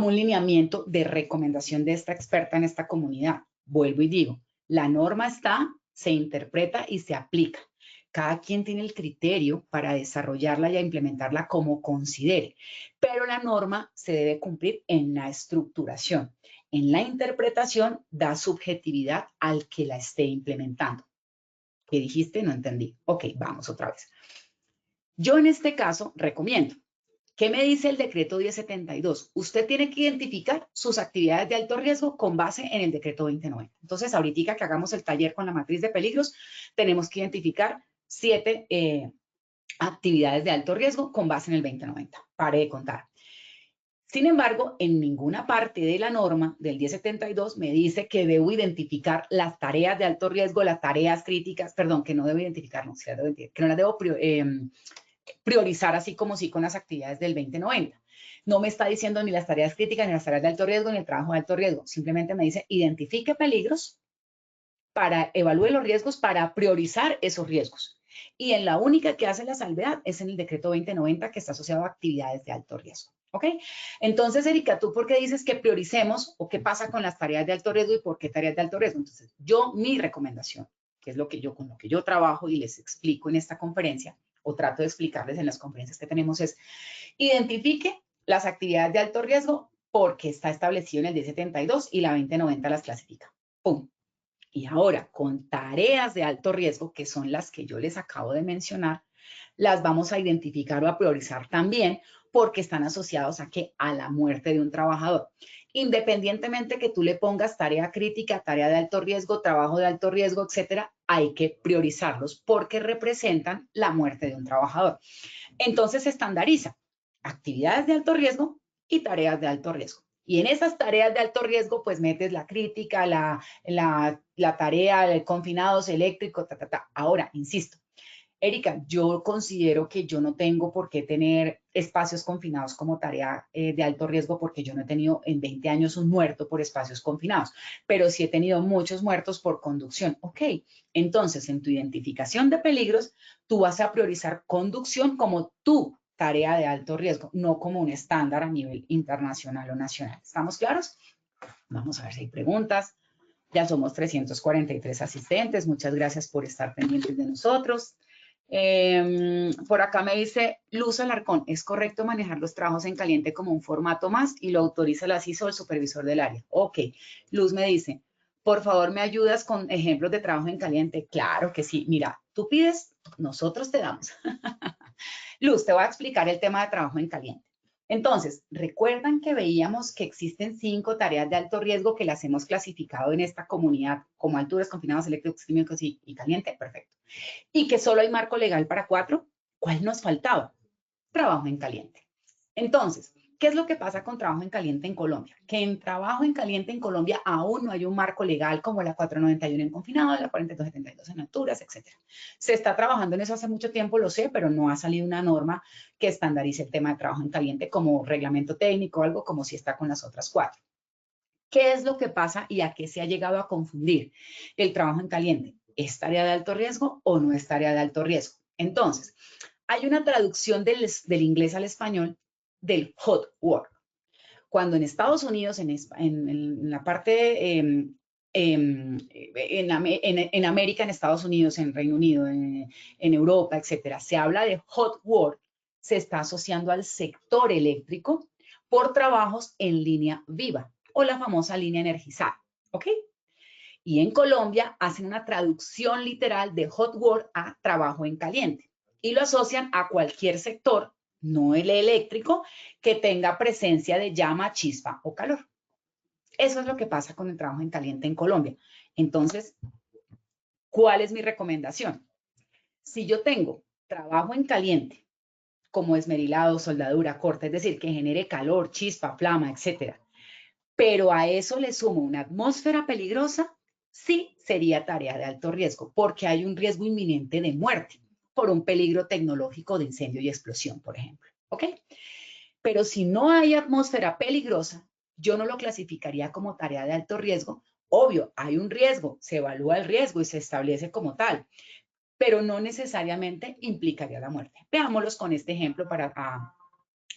lineamiento de recomendación de esta experta en esta comunidad. Vuelvo y digo, la norma está, se interpreta y se aplica. Cada quien tiene el criterio para desarrollarla y implementarla como considere, pero la norma se debe cumplir en la estructuración. En la interpretación da subjetividad al que la esté implementando. ¿Qué dijiste? No entendí. Ok, vamos otra vez. Yo en este caso recomiendo. ¿Qué me dice el decreto 1072? Usted tiene que identificar sus actividades de alto riesgo con base en el decreto 2090. Entonces, ahorita que hagamos el taller con la matriz de peligros, tenemos que identificar 7 actividades de alto riesgo con base en el 2090. Pare de contar. Sin embargo, en ninguna parte de la norma del 1072 me dice que debo identificar las tareas de alto riesgo, las tareas críticas, perdón, que no debo identificar, no, que no las debo priorizar así como sí con las actividades del 2090. No me está diciendo ni las tareas críticas, ni las tareas de alto riesgo, ni el trabajo de alto riesgo. Simplemente me dice, identifique peligros, evalúe los riesgos para priorizar esos riesgos. Y en la única que hace la salvedad es en el decreto 2090 que está asociado a actividades de alto riesgo. ¿Ok? Entonces, Erika, ¿tú por qué dices que prioricemos o qué pasa con las tareas de alto riesgo y por qué tareas de alto riesgo? Entonces, mi recomendación, que es con lo que yo trabajo y les explico en esta conferencia, o trato de explicarles en las conferencias que tenemos, es identifique las actividades de alto riesgo porque está establecido en el 1072 y la 2090 las clasifica. ¡Pum! Y ahora, con tareas de alto riesgo, que son las que yo les acabo de mencionar, las vamos a identificar o a priorizar también porque están asociados a ¿qué? A la muerte de un trabajador. Independientemente que tú le pongas tarea crítica, tarea de alto riesgo, trabajo de alto riesgo, etcétera, hay que priorizarlos porque representan la muerte de un trabajador. Entonces se estandariza actividades de alto riesgo y tareas de alto riesgo. Y en esas tareas de alto riesgo, pues metes la crítica, la tarea, el confinados eléctrico, Ahora, insisto, Erika, yo considero que yo no tengo por qué tener espacios confinados como tarea de alto riesgo porque yo no he tenido en 20 años un muerto por espacios confinados, pero sí he tenido muchos muertos por conducción. Ok, entonces en tu identificación de peligros, tú vas a priorizar conducción como tu tarea de alto riesgo, no como un estándar a nivel internacional o nacional. ¿Estamos claros? Vamos a ver si hay preguntas. Ya somos 343 asistentes. Muchas gracias por estar pendientes de nosotros. Por acá me dice Luz Alarcón, ¿es correcto manejar los trabajos en caliente como un formato más y lo autoriza la CISO o el supervisor del área? Ok, Luz me dice, por favor, ¿me ayudas con ejemplos de trabajo en caliente? Claro que sí. Mira, tú pides, nosotros te damos. Luz, te voy a explicar el tema de trabajo en caliente. Entonces, ¿recuerdan que veíamos que existen 5 tareas de alto riesgo que las hemos clasificado en esta comunidad como alturas, confinados, eléctricos, químicos y caliente? Perfecto. Y que solo hay marco legal para 4. ¿Cuál nos faltaba? Trabajo en caliente. Entonces, ¿qué es lo que pasa con trabajo en caliente en Colombia? Que en trabajo en caliente en Colombia aún no hay un marco legal como la 491 en confinados, la 4272 en alturas, etc. Se está trabajando en eso hace mucho tiempo, lo sé, pero no ha salido una norma que estandarice el tema de trabajo en caliente como reglamento técnico o algo como si está con las otras 4. ¿Qué es lo que pasa y a qué se ha llegado a confundir el trabajo en caliente? ¿Es tarea de alto riesgo o no es tarea de alto riesgo? Entonces, hay una traducción del inglés al español del hot work. Cuando en Estados Unidos, en la parte, en América, en Estados Unidos, en Reino Unido, en Europa, etcétera, se habla de hot work, se está asociando al sector eléctrico por trabajos en línea viva o la famosa línea energizada, ¿ok? Y en Colombia hacen una traducción literal de hot work a trabajo en caliente y lo asocian a cualquier sector, no el eléctrico, que tenga presencia de llama, chispa o calor. Eso es lo que pasa con el trabajo en caliente en Colombia. Entonces, ¿cuál es mi recomendación? Si yo tengo trabajo en caliente, como esmerilado, soldadura, corte, es decir, que genere calor, chispa, flama, etcétera, pero a eso le sumo una atmósfera peligrosa, sí sería tarea de alto riesgo, porque hay un riesgo inminente de muerte por un peligro tecnológico de incendio y explosión, por ejemplo. ¿Ok? Pero si no hay atmósfera peligrosa, yo no lo clasificaría como tarea de alto riesgo. Obvio, hay un riesgo, se evalúa el riesgo y se establece como tal, pero no necesariamente implicaría la muerte. Veámoslos con este ejemplo para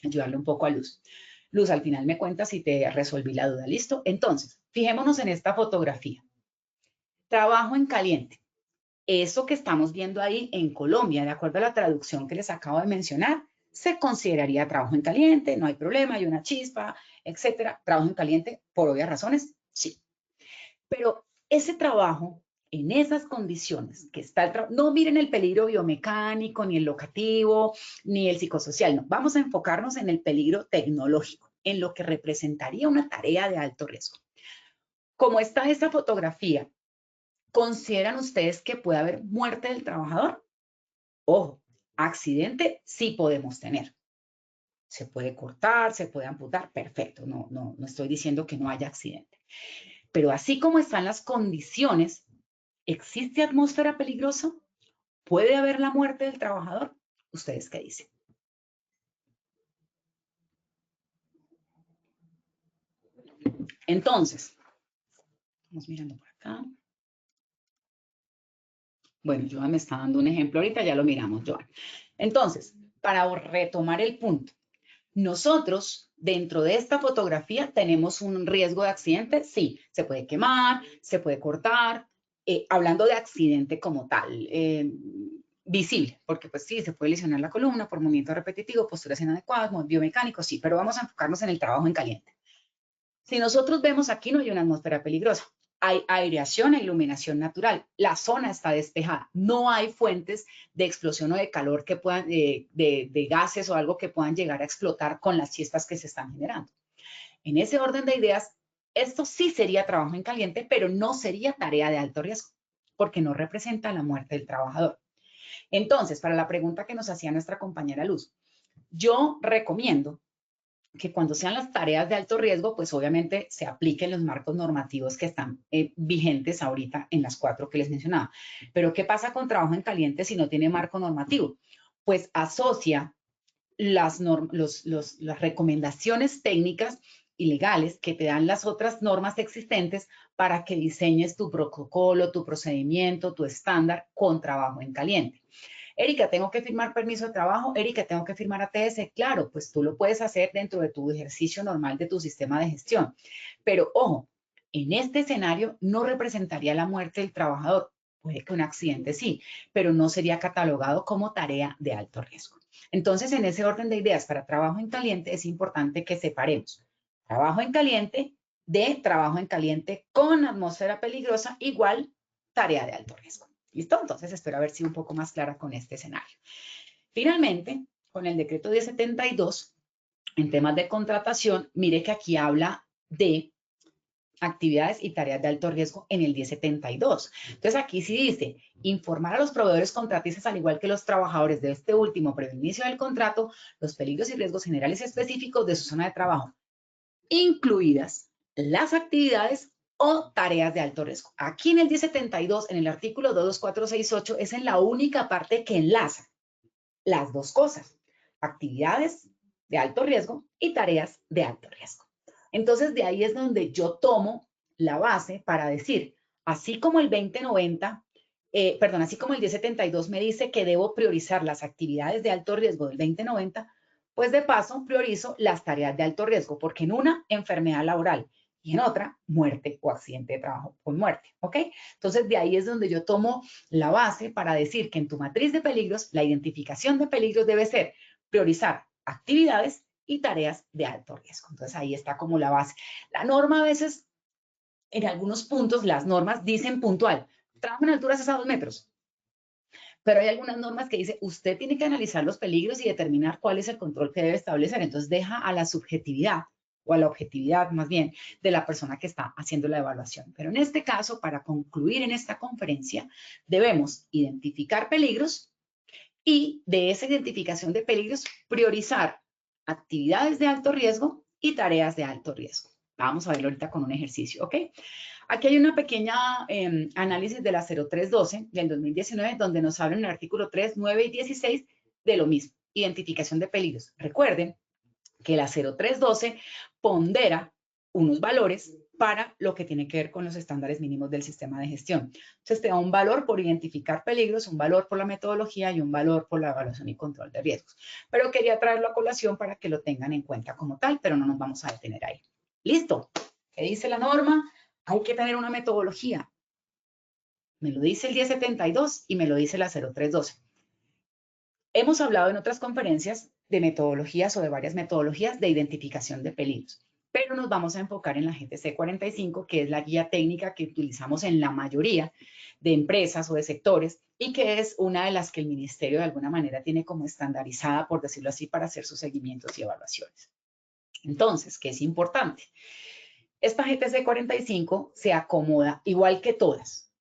ayudarle un poco a Luz. Luz, al final me cuentas si te resolví la duda. ¿Listo? Entonces, fijémonos en esta fotografía. Trabajo en caliente. Eso que estamos viendo ahí en Colombia, de acuerdo a la traducción que les acabo de mencionar, se consideraría trabajo en caliente, no hay problema, hay una chispa, etcétera. Trabajo en caliente, por obvias razones, sí. Pero ese trabajo, en esas condiciones que está el trabajo, no miren el peligro biomecánico, ni el locativo, ni el psicosocial, no. Vamos a enfocarnos en el peligro tecnológico, en lo que representaría una tarea de alto riesgo. Como está esta fotografía, ¿consideran ustedes que puede haber muerte del trabajador? Ojo, accidente sí podemos tener. Se puede cortar, se puede amputar, perfecto, no estoy diciendo que no haya accidente. Pero así como están las condiciones, ¿existe atmósfera peligrosa? ¿Puede haber la muerte del trabajador? ¿Ustedes qué dicen? Entonces, vamos mirando por acá. Bueno, Joan me está dando un ejemplo ahorita, ya lo miramos, Joan. Entonces, para retomar el punto, nosotros dentro de esta fotografía tenemos un riesgo de accidente, sí, se puede quemar, se puede cortar, hablando de accidente como tal, visible, porque pues sí, se puede lesionar la columna por movimiento repetitivo, posturas inadecuadas, biomecánicos, sí, pero vamos a enfocarnos en el trabajo en caliente. Si nosotros vemos aquí no hay una atmósfera peligrosa, hay aireación e iluminación natural. La zona está despejada. No hay fuentes de explosión o de calor que puedan, de gases o algo que puedan llegar a explotar con las chispas que se están generando. En ese orden de ideas, esto sí sería trabajo en caliente, pero no sería tarea de alto riesgo, porque no representa la muerte del trabajador. Entonces, para la pregunta que nos hacía nuestra compañera Luz, yo recomiendo que cuando sean las tareas de alto riesgo, pues obviamente se apliquen los marcos normativos que están vigentes ahorita en las 4 que les mencionaba. Pero ¿qué pasa con trabajo en caliente si no tiene marco normativo? Pues asocia las recomendaciones técnicas y legales que te dan las otras normas existentes para que diseñes tu protocolo, tu procedimiento, tu estándar con trabajo en caliente. Erika, ¿tengo que firmar permiso de trabajo? Erika, ¿tengo que firmar ATS? Claro, pues tú lo puedes hacer dentro de tu ejercicio normal de tu sistema de gestión. Pero ojo, en este escenario no representaría la muerte del trabajador. Puede que un accidente sí, pero no sería catalogado como tarea de alto riesgo. Entonces, en ese orden de ideas para trabajo en caliente es importante que separemos trabajo en caliente de trabajo en caliente con atmósfera peligrosa igual tarea de alto riesgo. ¿Listo? Entonces, espero haber sido un poco más clara con este escenario. Finalmente, con el decreto 1072, en temas de contratación, mire que aquí habla de actividades y tareas de alto riesgo en el 1072. Entonces, aquí sí dice, informar a los proveedores contratistas, al igual que los trabajadores de este último previo inicio del contrato, los peligros y riesgos generales y específicos de su zona de trabajo, incluidas las actividades o tareas de alto riesgo. Aquí en el 1072, en el artículo 22468, es en la única parte que enlaza las dos cosas, actividades de alto riesgo y tareas de alto riesgo. Entonces, de ahí es donde yo tomo la base para decir, así como el 2090, así como el 1072 me dice que debo priorizar las actividades de alto riesgo del 2090, pues de paso priorizo las tareas de alto riesgo, porque en una, enfermedad laboral y en otra, muerte o accidente de trabajo con muerte, ¿ok? Entonces, de ahí es donde yo tomo la base para decir que en tu matriz de peligros, la identificación de peligros debe ser priorizar actividades y tareas de alto riesgo. Entonces, ahí está como la base. La norma a veces, en algunos puntos, las normas dicen puntual, trabajo en alturas hasta 2 metros. Pero hay algunas normas que dice, usted tiene que analizar los peligros y determinar cuál es el control que debe establecer. Entonces, deja a la subjetividad o a la objetividad más bien de la persona que está haciendo la evaluación. Pero en este caso, para concluir en esta conferencia, debemos identificar peligros y de esa identificación de peligros priorizar actividades de alto riesgo y tareas de alto riesgo. Vamos a verlo ahorita con un ejercicio, ¿ok? Aquí hay una pequeña análisis de la 0312 del 2019 donde nos habla en el artículo 3, 9 y 16 de lo mismo, identificación de peligros. Recuerden que la 0312 pondera unos valores para lo que tiene que ver con los estándares mínimos del sistema de gestión. Entonces, te da un valor por identificar peligros, un valor por la metodología y un valor por la evaluación y control de riesgos. Pero quería traerlo a colación para que lo tengan en cuenta como tal, pero no nos vamos a detener ahí. ¿Listo? ¿Qué dice la norma? Hay que tener una metodología. Me lo dice el 1072 y me lo dice la 0312. Hemos hablado en otras conferencias de metodologías o de varias metodologías de identificación de peligros, pero nos vamos a enfocar en la GTC 45, que es la guía técnica que utilizamos en la mayoría de empresas o de sectores y que es una de las que el ministerio de alguna manera tiene como estandarizada, por decirlo así, para hacer sus seguimientos y evaluaciones. Entonces, ¿qué es importante? Esta GTC 45 se acomoda, igual que todas,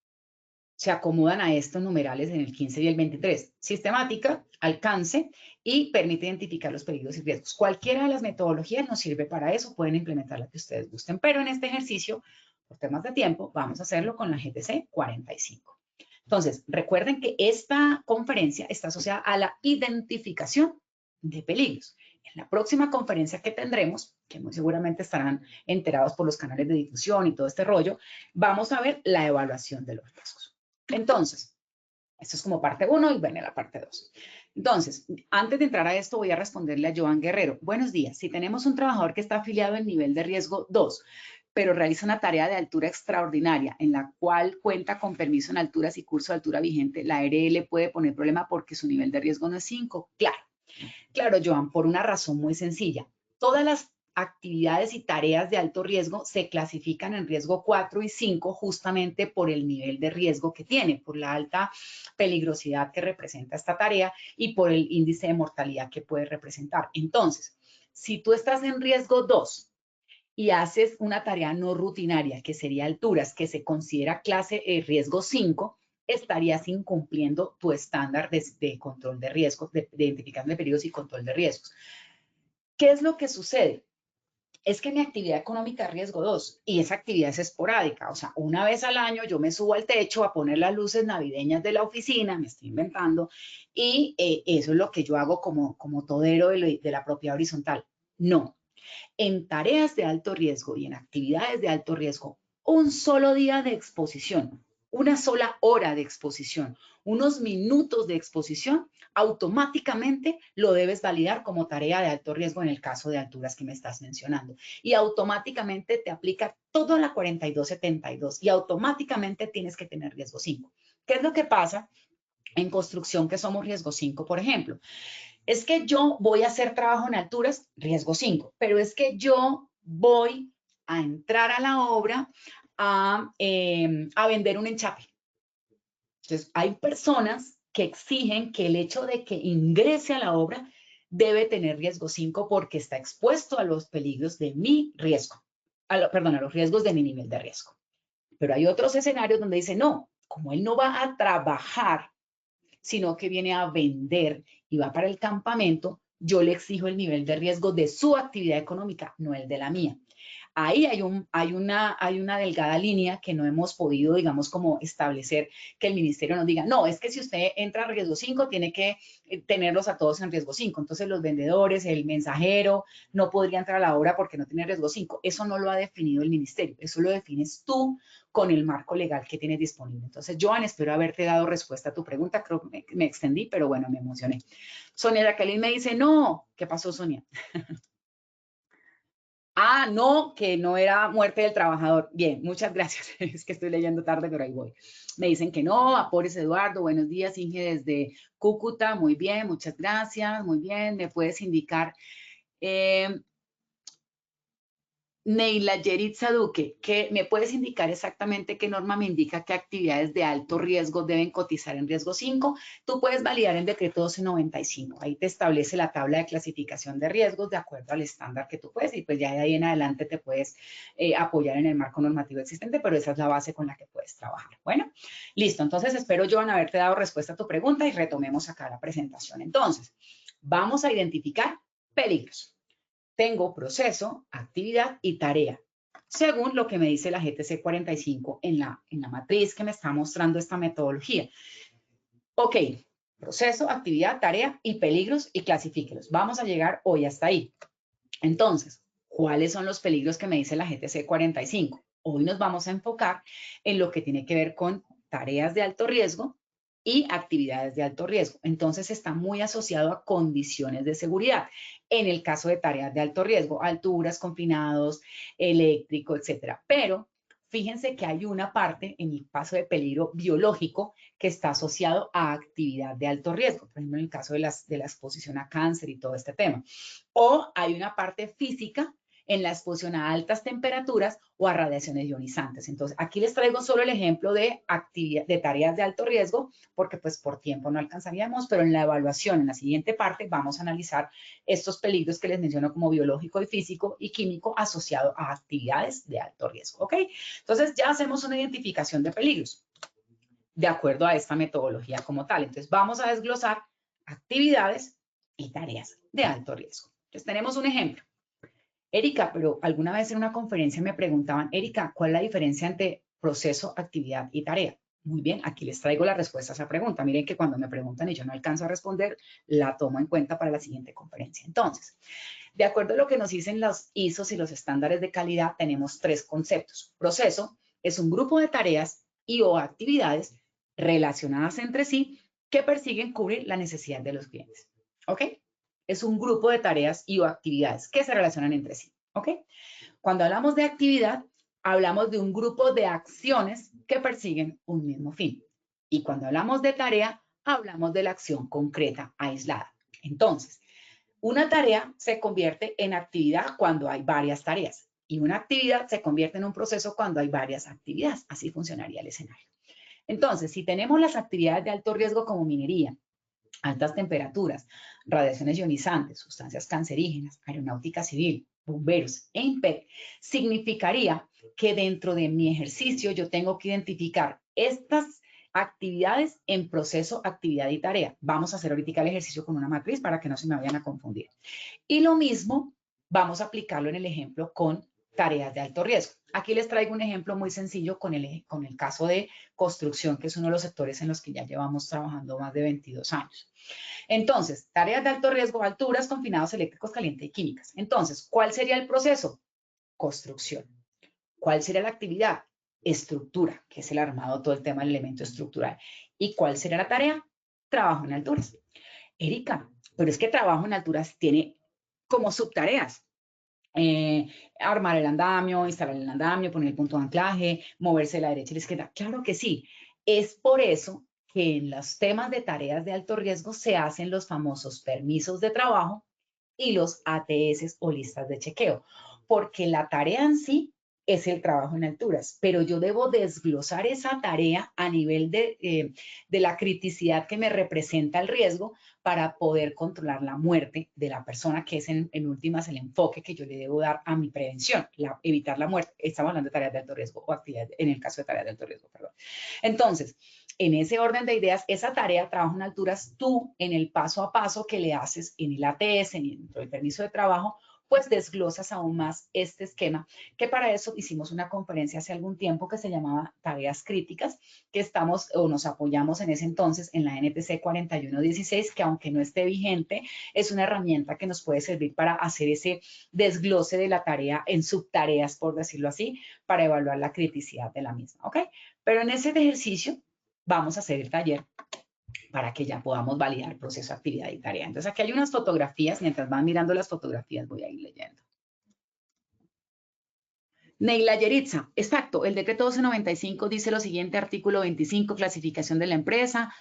se acomodan a estos numerales en el 15 y el 23. Sistemática, alcance y permite identificar los peligros y riesgos. Cualquiera de las metodologías nos sirve para eso, pueden implementar la que ustedes gusten, pero en este ejercicio, por temas de tiempo, vamos a hacerlo con la GTC 45. Entonces, recuerden que esta conferencia está asociada a la identificación de peligros. En la próxima conferencia que tendremos, que muy seguramente estarán enterados por los canales de difusión y todo este rollo, vamos a ver la evaluación de los riesgos. Entonces, esto es como parte 1 y viene la parte 2. Entonces, antes de entrar a esto, voy a responderle a Joan Guerrero. Buenos días. Si tenemos un trabajador que está afiliado en nivel de riesgo 2, pero realiza una tarea de altura extraordinaria en la cual cuenta con permiso en alturas y curso de altura vigente, la ARL puede poner problema porque su nivel de riesgo no es 5. Claro, Joan, por una razón muy sencilla. Todas las actividades y tareas de alto riesgo se clasifican en riesgo 4 y 5 justamente por el nivel de riesgo que tiene, por la alta peligrosidad que representa esta tarea y por el índice de mortalidad que puede representar. Entonces, si tú estás en riesgo 2 y haces una tarea no rutinaria, que sería alturas, que se considera clase riesgo 5, estarías incumpliendo tu estándar de control de riesgos, de identificación de peligros y control de riesgos. ¿Qué es lo que sucede? Es que mi actividad económica es riesgo 2 y esa actividad es esporádica. O sea, una vez al año yo me subo al techo a poner las luces navideñas de la oficina, me estoy inventando, y eso es lo que yo hago como todero de la propiedad horizontal. No. En tareas de alto riesgo y en actividades de alto riesgo, un solo día de exposición, una sola hora de exposición, unos minutos de exposición, automáticamente lo debes validar como tarea de alto riesgo en el caso de alturas que me estás mencionando. Y automáticamente te aplica toda la 4272 y automáticamente tienes que tener riesgo 5. ¿Qué es lo que pasa en construcción que somos riesgo 5, por ejemplo? Es que yo voy a hacer trabajo en alturas, riesgo 5, pero es que yo voy a entrar a la obra a vender un enchape. Entonces, hay personas que exigen que el hecho de que ingrese a la obra debe tener riesgo 5 porque está expuesto a los peligros de mi riesgo, a los riesgos de mi nivel de riesgo. Pero hay otros escenarios donde dice, no, como él no va a trabajar, sino que viene a vender y va para el campamento, yo le exijo el nivel de riesgo de su actividad económica, no el de la mía. Ahí hay una delgada línea que no hemos podido, digamos, como establecer que el ministerio nos diga, no, es que si usted entra a riesgo 5, tiene que tenerlos a todos en riesgo 5. Entonces, los vendedores, el mensajero, no podría entrar a la obra porque no tiene riesgo 5. Eso no lo ha definido el ministerio, eso lo defines tú con el marco legal que tienes disponible. Entonces, Joan, espero haberte dado respuesta a tu pregunta. Creo que me extendí, pero bueno, me emocioné. Sonia Jacqueline me dice, no. ¿Qué pasó, Sonia? Ah, no, que no era muerte del trabajador. Bien, muchas gracias. Es que estoy leyendo tarde, pero ahí voy. Me dicen que no. Apores Eduardo, buenos días. Inge desde Cúcuta, muy bien, muchas gracias. Muy bien, ¿me puedes indicar? Neila Yeritza Duque, ¿que me puedes indicar exactamente qué norma me indica qué actividades de alto riesgo deben cotizar en riesgo 5? Tú puedes validar el decreto 1295. Ahí te establece la tabla de clasificación de riesgos de acuerdo al estándar que tú puedes y pues ya de ahí en adelante te puedes apoyar en el marco normativo existente, pero esa es la base con la que puedes trabajar. Bueno, listo. Entonces espero, Joan, haberte dado respuesta a tu pregunta y retomemos acá la presentación. Entonces, vamos a identificar peligros. Tengo proceso, actividad y tarea, según lo que me dice la GTC 45 en la matriz que me está mostrando esta metodología. Ok, proceso, actividad, tarea y peligros y clasifíquelos. Vamos a llegar hoy hasta ahí. Entonces, ¿cuáles son los peligros que me dice la GTC 45? Hoy nos vamos a enfocar en lo que tiene que ver con tareas de alto riesgo y actividades de alto riesgo. Entonces está muy asociado a condiciones de seguridad. En el caso de tareas de alto riesgo, alturas, confinados, eléctrico, etcétera. Pero fíjense que hay una parte en el caso de peligro biológico que está asociado a actividad de alto riesgo. Por ejemplo, en el caso de la exposición a cáncer y todo este tema. O hay una parte física en la exposición a altas temperaturas o a radiaciones ionizantes. Entonces, aquí les traigo solo el ejemplo de tareas de alto riesgo, porque pues por tiempo no alcanzaríamos, pero en la evaluación, en la siguiente parte, vamos a analizar estos peligros que les menciono como biológico y físico y químico asociado a actividades de alto riesgo, ¿ok? Entonces, ya hacemos una identificación de peligros de acuerdo a esta metodología como tal. Entonces, vamos a desglosar actividades y tareas de alto riesgo. Entonces, tenemos un ejemplo. Erika, pero alguna vez en una conferencia me preguntaban, Erika, ¿cuál es la diferencia entre proceso, actividad y tarea? Muy bien, aquí les traigo la respuesta a esa pregunta. Miren que cuando me preguntan y yo no alcanzo a responder, la tomo en cuenta para la siguiente conferencia. Entonces, de acuerdo a lo que nos dicen los ISOs y los estándares de calidad, tenemos tres conceptos. Proceso es un grupo de tareas y o actividades relacionadas entre sí que persiguen cubrir la necesidad de los clientes. ¿Ok? Es un grupo de tareas y o actividades que se relacionan entre sí, ¿ok? Cuando hablamos de actividad, hablamos de un grupo de acciones que persiguen un mismo fin. Y cuando hablamos de tarea, hablamos de la acción concreta, aislada. Entonces, Una tarea se convierte en actividad cuando hay varias tareas y una actividad se convierte en un proceso cuando hay varias actividades. Así funcionaría el escenario. Entonces, si tenemos las actividades de alto riesgo como minería, altas temperaturas, radiaciones ionizantes, sustancias cancerígenas, aeronáutica civil, bomberos e INPEC, significaría que dentro de mi ejercicio yo tengo que identificar estas actividades en proceso, actividad y tarea. Vamos a hacer ahorita el ejercicio con una matriz para que no se me vayan a confundir. Y lo mismo vamos a aplicarlo en el ejemplo con tareas de alto riesgo. Aquí les traigo un ejemplo muy sencillo con el caso de construcción, que es uno de los sectores en los que ya llevamos trabajando más de 22 años. Entonces, tareas de alto riesgo, alturas, confinados eléctricos, caliente y químicas. Entonces, ¿cuál sería el proceso? Construcción. ¿Cuál sería la actividad? Estructura, que es el armado, todo el tema del elemento estructural. ¿Y cuál sería la tarea? Trabajo en alturas. Erika, pero es que trabajo en alturas tiene como subtareas. Armar el andamio, instalar el andamio, poner el punto de anclaje, moverse de la derecha a la izquierda. Claro que sí. Es por eso que en los temas de tareas de alto riesgo se hacen los famosos permisos de trabajo y los ATS o listas de chequeo, porque la tarea en sí es el trabajo en alturas, pero yo debo desglosar esa tarea a nivel de la criticidad que me representa el riesgo para poder controlar la muerte de la persona, que es en últimas el enfoque que yo le debo dar a mi prevención, evitar la muerte. Estamos hablando de tareas de alto riesgo o actividades, en el caso de tareas de alto riesgo, perdón. Entonces, en ese orden de ideas, esa tarea, trabajo en alturas, tú en el paso a paso que le haces en el ATS, dentro del permiso de trabajo, pues desglosas aún más este esquema, que para eso hicimos una conferencia hace algún tiempo que se llamaba Tareas Críticas, que estamos o nos apoyamos en ese entonces en la NTC 4116, que aunque no esté vigente, es una herramienta que nos puede servir para hacer ese desglose de la tarea en subtareas, por decirlo así, para evaluar la criticidad de la misma, ¿ok? Pero en ese ejercicio vamos a hacer el taller para que ya podamos validar proceso, actividad y tarea. Entonces, aquí hay unas fotografías. Mientras van mirando las fotografías, voy a ir leyendo. Neila Yeritza, exacto. El decreto 1295 dice lo siguiente, artículo 25, clasificación de la empresa.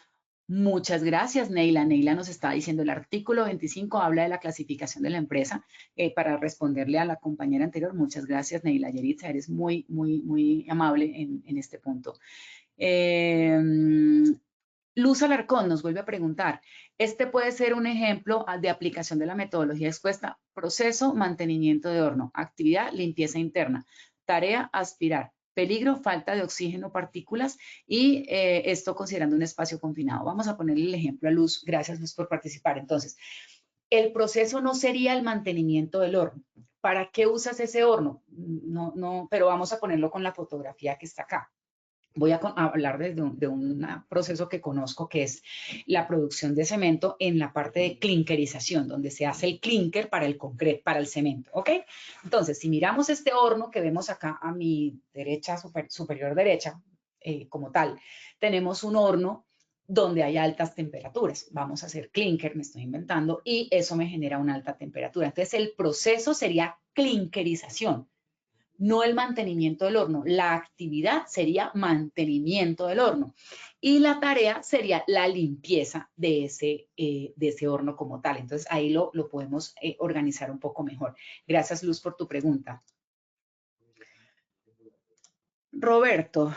Muchas gracias, Neila. Neila nos está diciendo el artículo 25 habla de la clasificación de la empresa. Para responderle a la compañera anterior, muchas gracias, Neila Yeritza. Eres muy, muy, muy amable en este punto. Luz Alarcón nos vuelve a preguntar, este puede ser un ejemplo de aplicación de la metodología expuesta, proceso, mantenimiento de horno, actividad, limpieza interna, tarea, aspirar, peligro, falta de oxígeno, partículas y esto considerando un espacio confinado. Vamos a ponerle el ejemplo a Luz. Gracias, Luz, por participar. Entonces, el proceso no sería el mantenimiento del horno. ¿Para qué usas ese horno? No, pero vamos a ponerlo con la fotografía que está acá. Voy a hablar de un proceso que conozco, que es la producción de cemento en la parte de clinkerización, donde se hace el clinker para el concreto, para el cemento, ¿ok? Entonces, si miramos este horno que vemos acá a mi derecha, superior derecha, como tal, tenemos un horno donde hay altas temperaturas. Vamos a hacer clinker, me estoy inventando, y eso me genera una alta temperatura. Entonces, el proceso sería clinkerización, no el mantenimiento del horno. La actividad sería mantenimiento del horno y la tarea sería la limpieza de ese horno como tal. Entonces, ahí lo podemos organizar un poco mejor. Gracias, Luz, por tu pregunta. Roberto,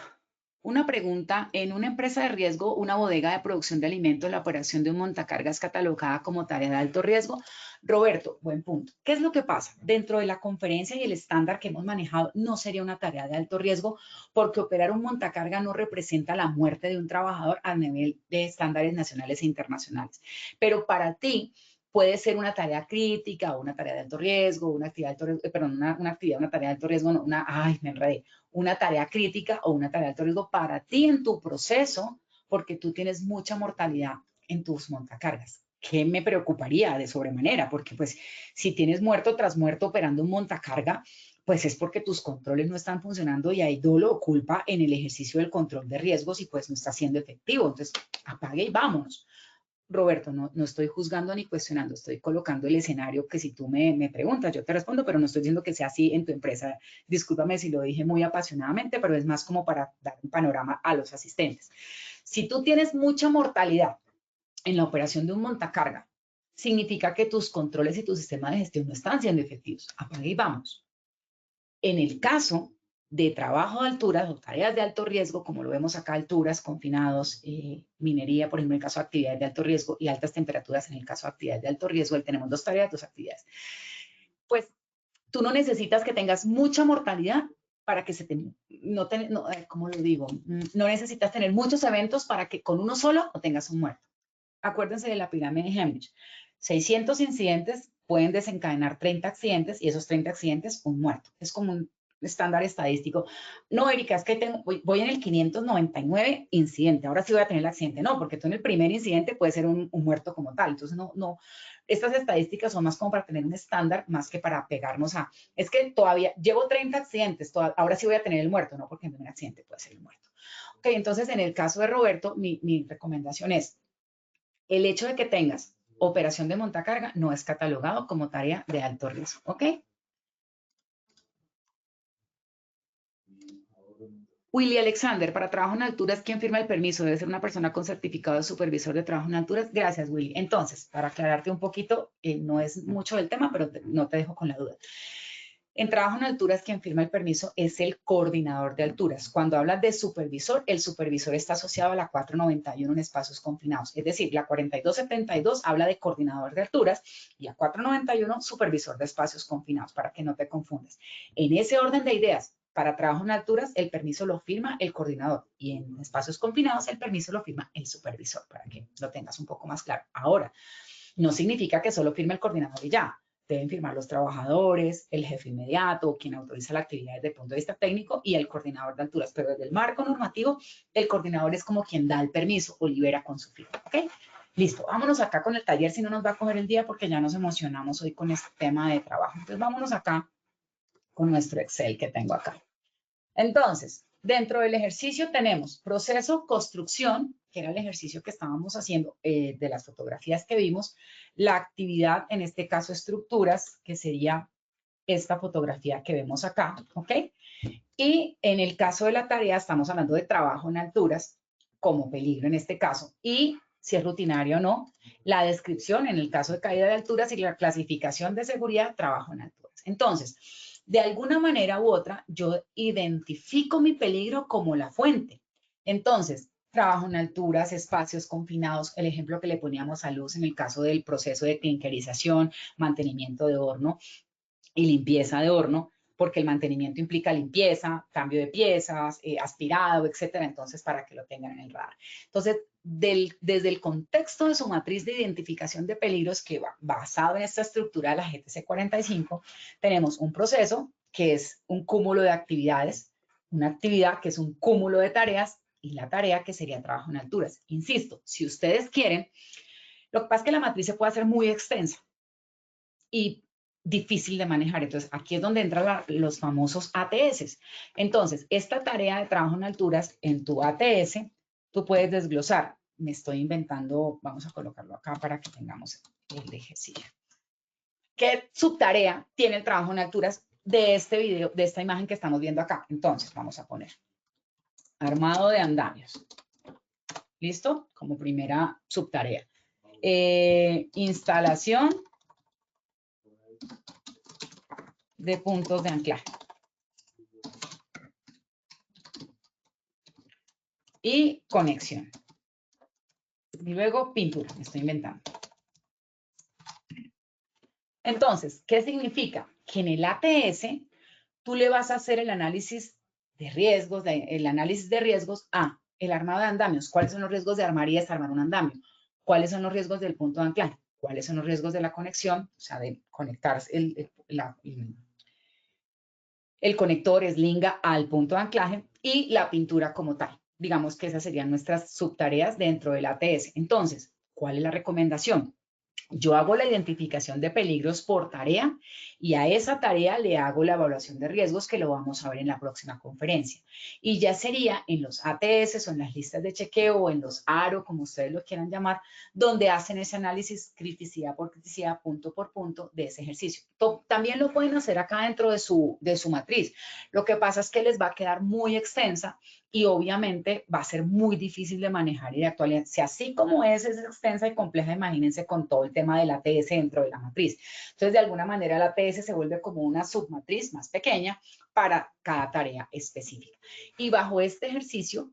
una pregunta. En una empresa de riesgo, una bodega de producción de alimentos, la operación de un montacargas catalogada como tarea de alto riesgo. Roberto, buen punto. ¿Qué es lo que pasa? Dentro de la conferencia y el estándar que hemos manejado, no sería una tarea de alto riesgo porque operar un montacarga no representa la muerte de un trabajador a nivel de estándares nacionales e internacionales. Pero para ti puede ser una tarea crítica o una tarea de alto riesgo, una actividad de alto riesgo, perdón, una tarea de alto riesgo, no, me enredé, una tarea crítica o una tarea de alto riesgo para ti en tu proceso, porque tú tienes mucha mortalidad en tus montacargas. ¿Qué me preocuparía de sobremanera? Porque pues si tienes muerto tras muerto operando un montacarga, pues es porque tus controles no están funcionando y hay dolo o culpa en el ejercicio del control de riesgos y pues no está siendo efectivo. Entonces, apague y vámonos. Roberto, no estoy juzgando ni cuestionando, estoy colocando el escenario que si tú me preguntas, yo te respondo, pero no estoy diciendo que sea así en tu empresa. Discúlpame si lo dije muy apasionadamente, pero es más como para dar un panorama a los asistentes. Si tú tienes mucha mortalidad en la operación de un montacarga significa que tus controles y tu sistema de gestión no están siendo efectivos. Apaga y vamos. En el caso de trabajo de alturas o tareas de alto riesgo, como lo vemos acá, alturas, confinados, minería, por ejemplo, en el caso de actividades de alto riesgo y altas temperaturas en el caso de actividades de alto riesgo, ahí tenemos 2 tareas, 2 actividades. Pues tú no necesitas que tengas mucha mortalidad para que ¿cómo lo digo? No necesitas tener muchos eventos para que con uno solo no tengas un muerto. Acuérdense de la pirámide de Hemlich. 600 incidentes pueden desencadenar 30 accidentes y esos 30 accidentes, un muerto. Es como un estándar estadístico. No, Erika, es que voy en el 599 incidente. Ahora sí voy a tener el accidente. No, porque tú en el primer incidente puede ser un muerto como tal. Entonces, no. Estas estadísticas son más como para tener un estándar, más que para pegarnos a, es que todavía llevo 30 accidentes, ahora sí voy a tener el muerto. No, porque en un accidente puede ser el muerto. Ok, entonces en el caso de Roberto, mi recomendación es, el hecho de que tengas operación de montacarga no es catalogado como tarea de alto riesgo, ¿ok? Willy Alexander, para trabajo en alturas, ¿quién firma el permiso? Debe ser una persona con certificado de supervisor de trabajo en alturas. Gracias, Willy. Entonces, para aclararte un poquito, no es mucho del tema, pero no te dejo con la duda. En trabajo en alturas, quien firma el permiso es el coordinador de alturas. Cuando hablas de supervisor, el supervisor está asociado a la 491 en espacios confinados. Es decir, la 4272 habla de coordinador de alturas y la 491 supervisor de espacios confinados, para que no te confundas. En ese orden de ideas, para trabajo en alturas, el permiso lo firma el coordinador y en espacios confinados el permiso lo firma el supervisor, para que lo tengas un poco más claro. Ahora, no significa que solo firme el coordinador y ya. Deben firmar los trabajadores, el jefe inmediato, quien autoriza la actividad desde el punto de vista técnico y el coordinador de alturas. Pero desde el marco normativo, el coordinador es como quien da el permiso o libera con su firma. ¿Ok? Listo, vámonos acá con el taller, si no nos va a coger el día porque ya nos emocionamos hoy con este tema de trabajo. Entonces, vámonos acá con nuestro Excel que tengo acá. Entonces, dentro del ejercicio tenemos proceso, construcción, que era el ejercicio que estábamos haciendo de las fotografías que vimos, la actividad, en este caso estructuras, que sería esta fotografía que vemos acá, ¿ok? Y en el caso de la tarea estamos hablando de trabajo en alturas, como peligro en este caso, y si es rutinario o no, la descripción en el caso de caída de alturas y la clasificación de seguridad, trabajo en alturas. Entonces, de alguna manera u otra, yo identifico mi peligro como la fuente. Entonces, trabajo en alturas, espacios confinados, el ejemplo que le poníamos a Luz en el caso del proceso de clinkerización, mantenimiento de horno y limpieza de horno, porque el mantenimiento implica limpieza, cambio de piezas, aspirado, etcétera. Entonces, para que lo tengan en el radar. Entonces, desde el contexto de su matriz de identificación de peligros, que va basado en esta estructura de la GTC 45, tenemos un proceso que es un cúmulo de actividades, una actividad que es un cúmulo de tareas y la tarea que sería trabajo en alturas. Insisto, si ustedes quieren, lo que pasa es que la matriz se puede hacer muy extensa y difícil de manejar. Entonces, aquí es donde entran los famosos ATS. Entonces, esta tarea de trabajo en alturas en tu ATS, tú puedes desglosar. Me estoy inventando, vamos a colocarlo acá para que tengamos el ejercicio. ¿Qué subtarea tiene el trabajo en alturas de este video, de esta imagen que estamos viendo acá? Entonces, vamos a poner armado de andamios. ¿Listo? Como primera subtarea. Instalación de puntos de anclaje. Y conexión. Y luego pintura, me estoy inventando. Entonces, ¿qué significa? Que en el ATS tú le vas a hacer el análisis de riesgos, a el armado de andamios. ¿Cuáles son los riesgos de armar y desarmar un andamio? ¿Cuáles son los riesgos del punto de anclaje? ¿Cuáles son los riesgos de la conexión? O sea, de conectar el conector eslinga al punto de anclaje y la pintura como tal. Digamos que esas serían nuestras subtareas dentro del ATS. Entonces, ¿cuál es la recomendación? Yo hago la identificación de peligros por tarea y a esa tarea le hago la evaluación de riesgos que lo vamos a ver en la próxima conferencia. Y ya sería en los ATS o en las listas de chequeo o en los ARO, como ustedes lo quieran llamar, donde hacen ese análisis criticidad por criticidad, punto por punto de ese ejercicio. También lo pueden hacer acá dentro de su matriz. Lo que pasa es que les va a quedar muy extensa y obviamente va a ser muy difícil de manejar y de actualizar. Si así como es extensa y compleja, imagínense con todo el tema del ATS dentro de la matriz. Entonces, de alguna manera, el ATS se vuelve como una submatriz más pequeña para cada tarea específica. Y bajo este ejercicio,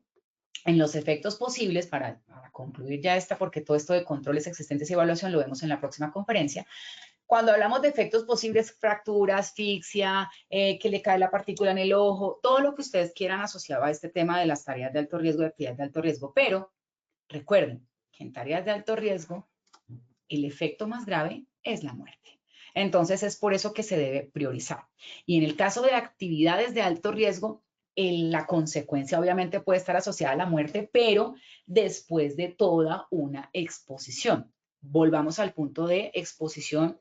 en los efectos posibles, para concluir ya esta, porque todo esto de controles existentes y evaluación lo vemos en la próxima conferencia. Cuando hablamos de efectos posibles, fractura, asfixia, que le cae la partícula en el ojo, todo lo que ustedes quieran asociado a este tema de las tareas de alto riesgo, de actividades de alto riesgo. Pero recuerden que en tareas de alto riesgo, el efecto más grave es la muerte. Entonces, es por eso que se debe priorizar. Y en el caso de actividades de alto riesgo, la consecuencia obviamente puede estar asociada a la muerte, pero después de toda una exposición. Volvamos al punto de exposición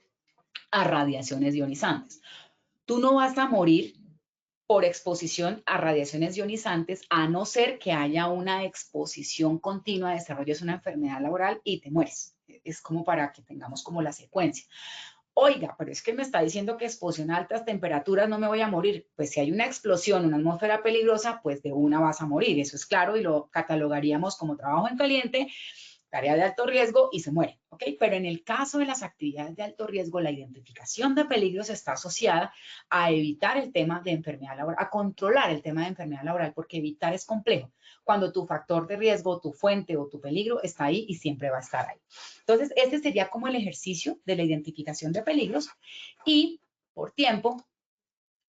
a radiaciones ionizantes. Tú no vas a morir por exposición a radiaciones ionizantes, a no ser que haya una exposición continua, desarrolles una enfermedad laboral y te mueres. Es como para que tengamos como la secuencia. Oiga, pero es que me está diciendo que exposición a altas temperaturas no me voy a morir. Pues si hay una explosión, una atmósfera peligrosa, pues de una vas a morir. Eso es claro y lo catalogaríamos como trabajo en caliente, tarea de alto riesgo y se muere, ¿ok? Pero en el caso de las actividades de alto riesgo, la identificación de peligros está asociada a evitar el tema de enfermedad laboral, a controlar el tema de enfermedad laboral, porque evitar es complejo. Cuando tu factor de riesgo, tu fuente o tu peligro está ahí y siempre va a estar ahí. Entonces, este sería como el ejercicio de la identificación de peligros y por tiempo,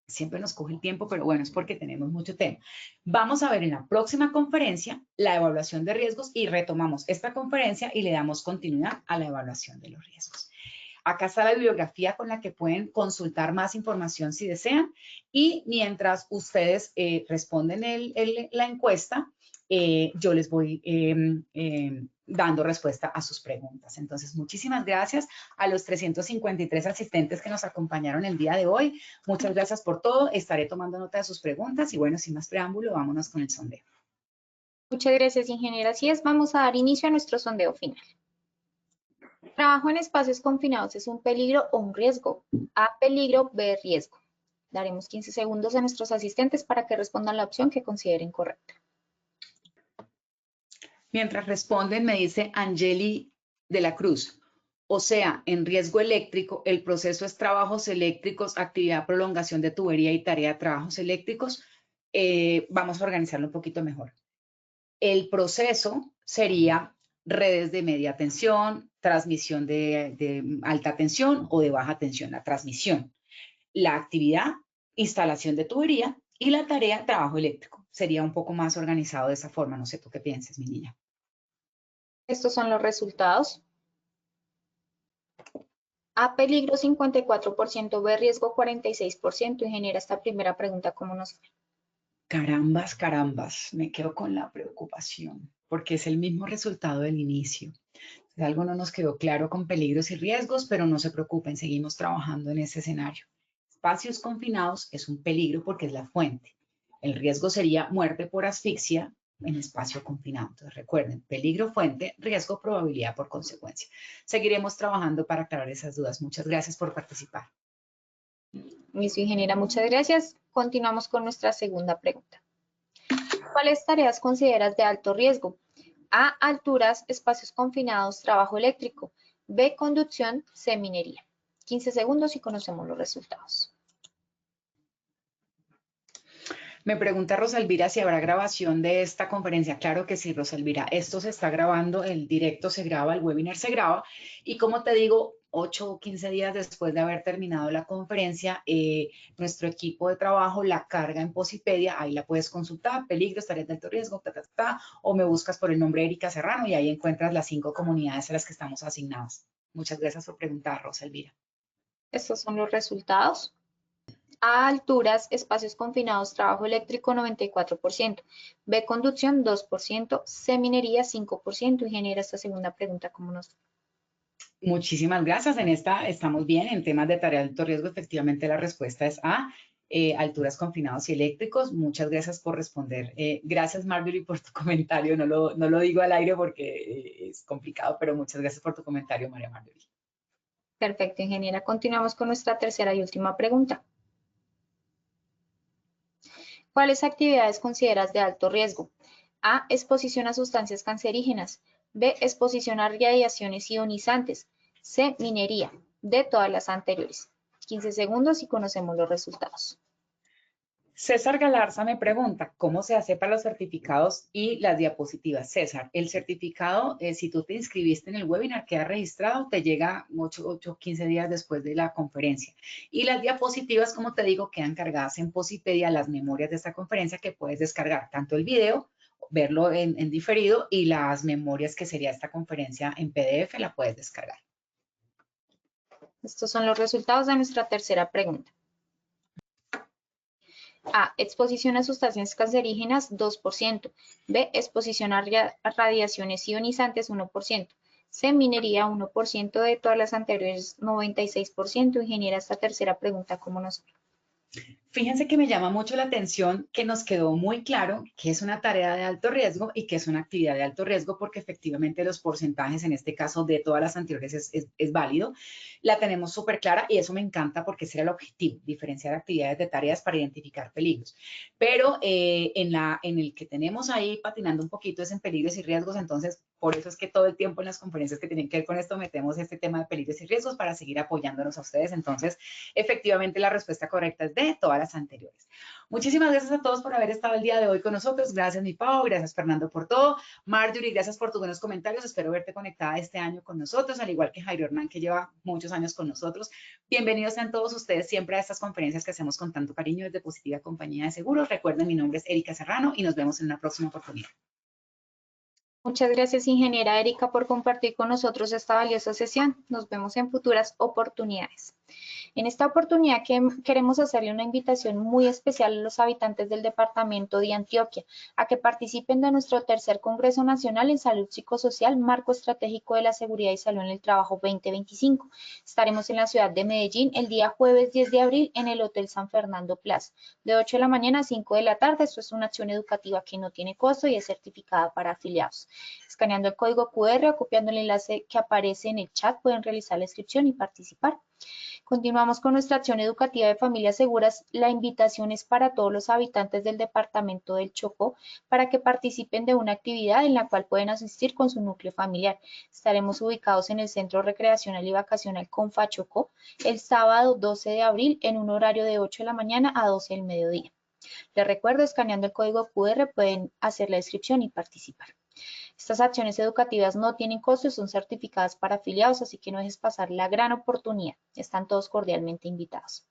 siempre nos coge el tiempo, pero bueno, es porque tenemos mucho tema. Vamos a ver en la próxima conferencia la evaluación de riesgos y retomamos esta conferencia y le damos continuidad a la evaluación de los riesgos. Acá está la bibliografía con la que pueden consultar más información si desean y mientras ustedes responden la encuesta, yo les voy dando respuesta a sus preguntas. Entonces, muchísimas gracias a los 353 asistentes que nos acompañaron el día de hoy. Muchas gracias por todo. Estaré tomando nota de sus preguntas y bueno, sin más preámbulo, vámonos con el sondeo. Muchas gracias, ingeniera. Así es, vamos a dar inicio a nuestro sondeo final. ¿Trabajo en espacios confinados es un peligro o un riesgo? A, peligro, B, riesgo. Daremos 15 segundos a nuestros asistentes para que respondan la opción que consideren correcta. Mientras responden, me dice Angeli de la Cruz. O sea, en riesgo eléctrico, el proceso es trabajos eléctricos, actividad, prolongación de tubería y tarea de trabajos eléctricos. Vamos a organizarlo un poquito mejor. El proceso sería redes de media tensión, transmisión de alta tensión o de baja tensión, la transmisión. La actividad, instalación de tubería y la tarea, trabajo eléctrico. Sería un poco más organizado de esa forma. No sé tú qué pienses, mi niña. Estos son los resultados. A, peligro 54%, B, riesgo 46%. Ingeniera, esta primera pregunta, ¿cómo nos fue? Carambas, carambas, me quedo con la preocupación, porque es el mismo resultado del inicio. Algo no nos quedó claro con peligros y riesgos, pero no se preocupen, seguimos trabajando en ese escenario. Espacios confinados es un peligro porque es la fuente. El riesgo sería muerte por asfixia en espacio confinado. Entonces recuerden, peligro fuente, riesgo probabilidad por consecuencia. Seguiremos trabajando para aclarar esas dudas. Muchas gracias por participar. Listo, ingeniera, muchas gracias. Continuamos con nuestra segunda pregunta. ¿Cuáles tareas consideras de alto riesgo? A, alturas, espacios confinados, trabajo eléctrico. B, conducción, C, minería. 15 segundos y conocemos los resultados. Me pregunta Rosalvira si habrá grabación de esta conferencia. Claro que sí, Rosalvira. Esto se está grabando, el directo se graba, el webinar se graba. Y como te digo, 8 o 15 días después de haber terminado la conferencia, nuestro equipo de trabajo la carga en Posipedia. Ahí la puedes consultar, peligros, tareas de alto riesgo, o me buscas por el nombre Erika Serrano y ahí encuentras las 5 comunidades a las que estamos asignadas. Muchas gracias por preguntar, Rosalvira. Estos son los resultados. A, alturas, espacios confinados, trabajo eléctrico 94%. B, conducción 2%. C, minería 5%. Ingeniera, esta segunda pregunta, ¿cómo nos fue? Muchísimas gracias. En esta estamos bien. En temas de tarea de alto riesgo, efectivamente la respuesta es A, alturas confinados y eléctricos. Muchas gracias por responder. Gracias, Marjorie, por tu comentario. No lo digo al aire porque es complicado, pero muchas gracias por tu comentario, María Marjorie. Perfecto, ingeniera. Continuamos con nuestra tercera y última pregunta. ¿Cuáles actividades consideras de alto riesgo? A. Exposición a sustancias cancerígenas. B. Exposición a radiaciones ionizantes. C. Minería. D. Todas las anteriores. 15 segundos y conocemos los resultados. César Galarza me pregunta, ¿cómo se hace para los certificados y las diapositivas? César, el certificado, si tú te inscribiste en el webinar, queda registrado, te llega 8 o 15 días después de la conferencia. Y las diapositivas, como te digo, quedan cargadas en Posipedia, las memorias de esta conferencia que puedes descargar, tanto el video, verlo en diferido, y las memorias que sería esta conferencia en PDF, la puedes descargar. Estos son los resultados de nuestra tercera pregunta. A. Exposición a sustancias cancerígenas, 2%. B. Exposición a radiaciones ionizantes, 1%. C. Minería, 1%. De todas las anteriores, 96%. Ingeniera, esta tercera pregunta, ¿cómo nos... Fíjense que me llama mucho la atención que nos quedó muy claro que es una tarea de alto riesgo y que es una actividad de alto riesgo porque efectivamente los porcentajes, en este caso de todas las anteriores, es válido. La tenemos súper clara y eso me encanta porque ese era el objetivo, diferenciar actividades de tareas para identificar peligros. Pero en el que tenemos ahí patinando un poquito es en peligros y riesgos, entonces por eso es que todo el tiempo en las conferencias que tienen que ver con esto metemos este tema de peligros y riesgos para seguir apoyándonos a ustedes. Entonces, efectivamente la respuesta correcta es de todas las anteriores. Muchísimas gracias a todos por haber estado el día de hoy con nosotros. Gracias, mi Pau. Gracias, Fernando, por todo. Marjorie, gracias por tus buenos comentarios. Espero verte conectada este año con nosotros, al igual que Jairo Hernán, que lleva muchos años con nosotros. Bienvenidos sean todos ustedes siempre a estas conferencias que hacemos con tanto cariño desde Positiva Compañía de Seguros. Recuerden, mi nombre es Erika Serrano y nos vemos en una próxima oportunidad. Muchas gracias, ingeniera Erika, por compartir con nosotros esta valiosa sesión. Nos vemos en futuras oportunidades. En esta oportunidad queremos hacerle una invitación muy especial a los habitantes del departamento de Antioquia a que participen de nuestro tercer Congreso Nacional en Salud Psicosocial, Marco Estratégico de la Seguridad y Salud en el Trabajo 2025. Estaremos en la ciudad de Medellín el día jueves 10 de abril en el Hotel San Fernando Plaza, de 8 de la mañana a 5 de la tarde. Esto es una acción educativa que no tiene costo y es certificada para afiliados. Escaneando el código QR o copiando el enlace que aparece en el chat pueden realizar la inscripción y participar. Continuamos con nuestra acción educativa de Familias Seguras. La invitación es para todos los habitantes del departamento del Chocó para que participen de una actividad en la cual pueden asistir con su núcleo familiar. Estaremos ubicados en el Centro Recreacional y Vacacional Confa Chocó el sábado 12 de abril en un horario de 8 de la mañana a 12 del mediodía. Les recuerdo, escaneando el código QR pueden hacer la inscripción y participar. Estas acciones educativas no tienen costo y son certificadas para afiliados, así que no dejes pasar la gran oportunidad. Están todos cordialmente invitados.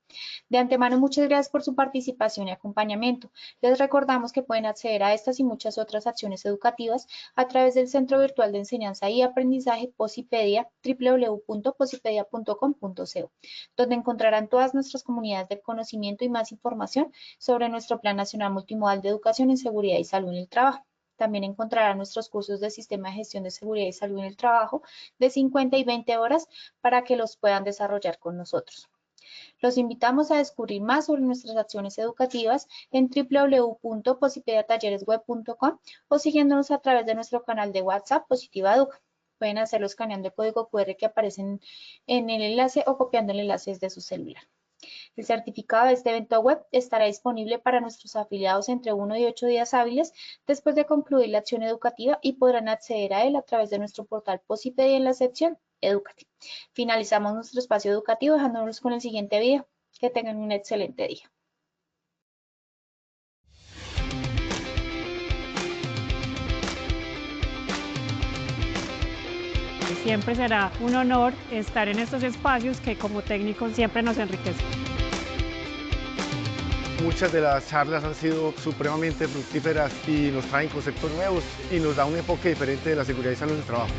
De antemano, muchas gracias por su participación y acompañamiento. Les recordamos que pueden acceder a estas y muchas otras acciones educativas a través del Centro Virtual de Enseñanza y Aprendizaje Posipedia, www.posipedia.com.co, donde encontrarán todas nuestras comunidades de conocimiento y más información sobre nuestro Plan Nacional Multimodal de Educación en Seguridad y Salud en el Trabajo. También encontrarán nuestros cursos de Sistema de Gestión de Seguridad y Salud en el Trabajo de 50 y 20 horas para que los puedan desarrollar con nosotros. Los invitamos a descubrir más sobre nuestras acciones educativas en www.posipediatalleresweb.com o siguiéndonos a través de nuestro canal de WhatsApp Positiva Educa. Pueden hacerlo escaneando el código QR que aparece en el enlace o copiando el enlace desde su celular. El certificado de este evento web estará disponible para nuestros afiliados entre 1 y 8 días hábiles después de concluir la acción educativa y podrán acceder a él a través de nuestro portal Posipedia en la sección Edúcate. Finalizamos nuestro espacio educativo dejándonos con el siguiente video. Que tengan un excelente día. Siempre será un honor estar en estos espacios que como técnicos siempre nos enriquecen. Muchas de las charlas han sido supremamente fructíferas y nos traen conceptos nuevos y nos da un enfoque diferente de la seguridad y salud en el trabajo.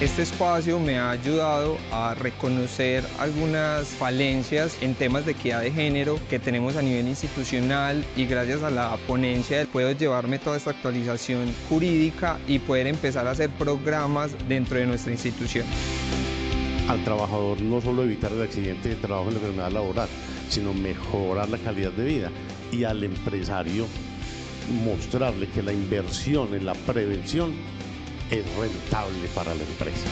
Este espacio me ha ayudado a reconocer algunas falencias en temas de equidad de género que tenemos a nivel institucional y gracias a la ponencia puedo llevarme toda esta actualización jurídica y poder empezar a hacer programas dentro de nuestra institución. Al trabajador no solo evitar el accidente de trabajo en la enfermedad laboral, sino mejorar la calidad de vida, y al empresario mostrarle que la inversión en la prevención es rentable para la empresa.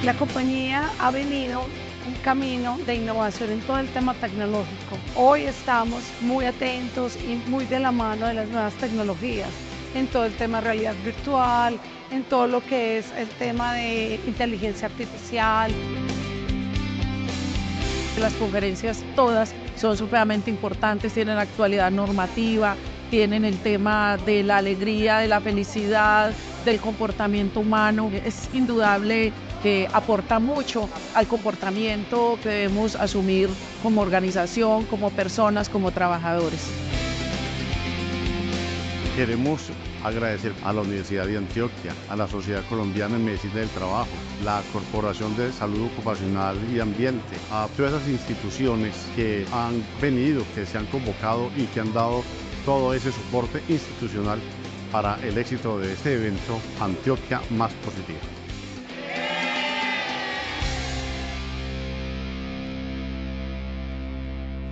La compañía ha venido un camino de innovación en todo el tema tecnológico. Hoy estamos muy atentos y muy de la mano de las nuevas tecnologías, en todo el tema de realidad virtual, en todo lo que es el tema de inteligencia artificial. Las conferencias todas son supremamente importantes, tienen actualidad normativa, tienen el tema de la alegría, de la felicidad, del comportamiento humano. Es indudable que aporta mucho al comportamiento que debemos asumir como organización, como personas, como trabajadores. Queremos agradecer a la Universidad de Antioquia, a la Sociedad Colombiana en Medicina del Trabajo, la Corporación de Salud Ocupacional y Ambiente, a todas esas instituciones que han venido, que se han convocado y que han dado todo ese soporte institucional para el éxito de este evento Antioquia Más Positiva.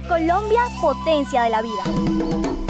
Colombia, potencia de la vida.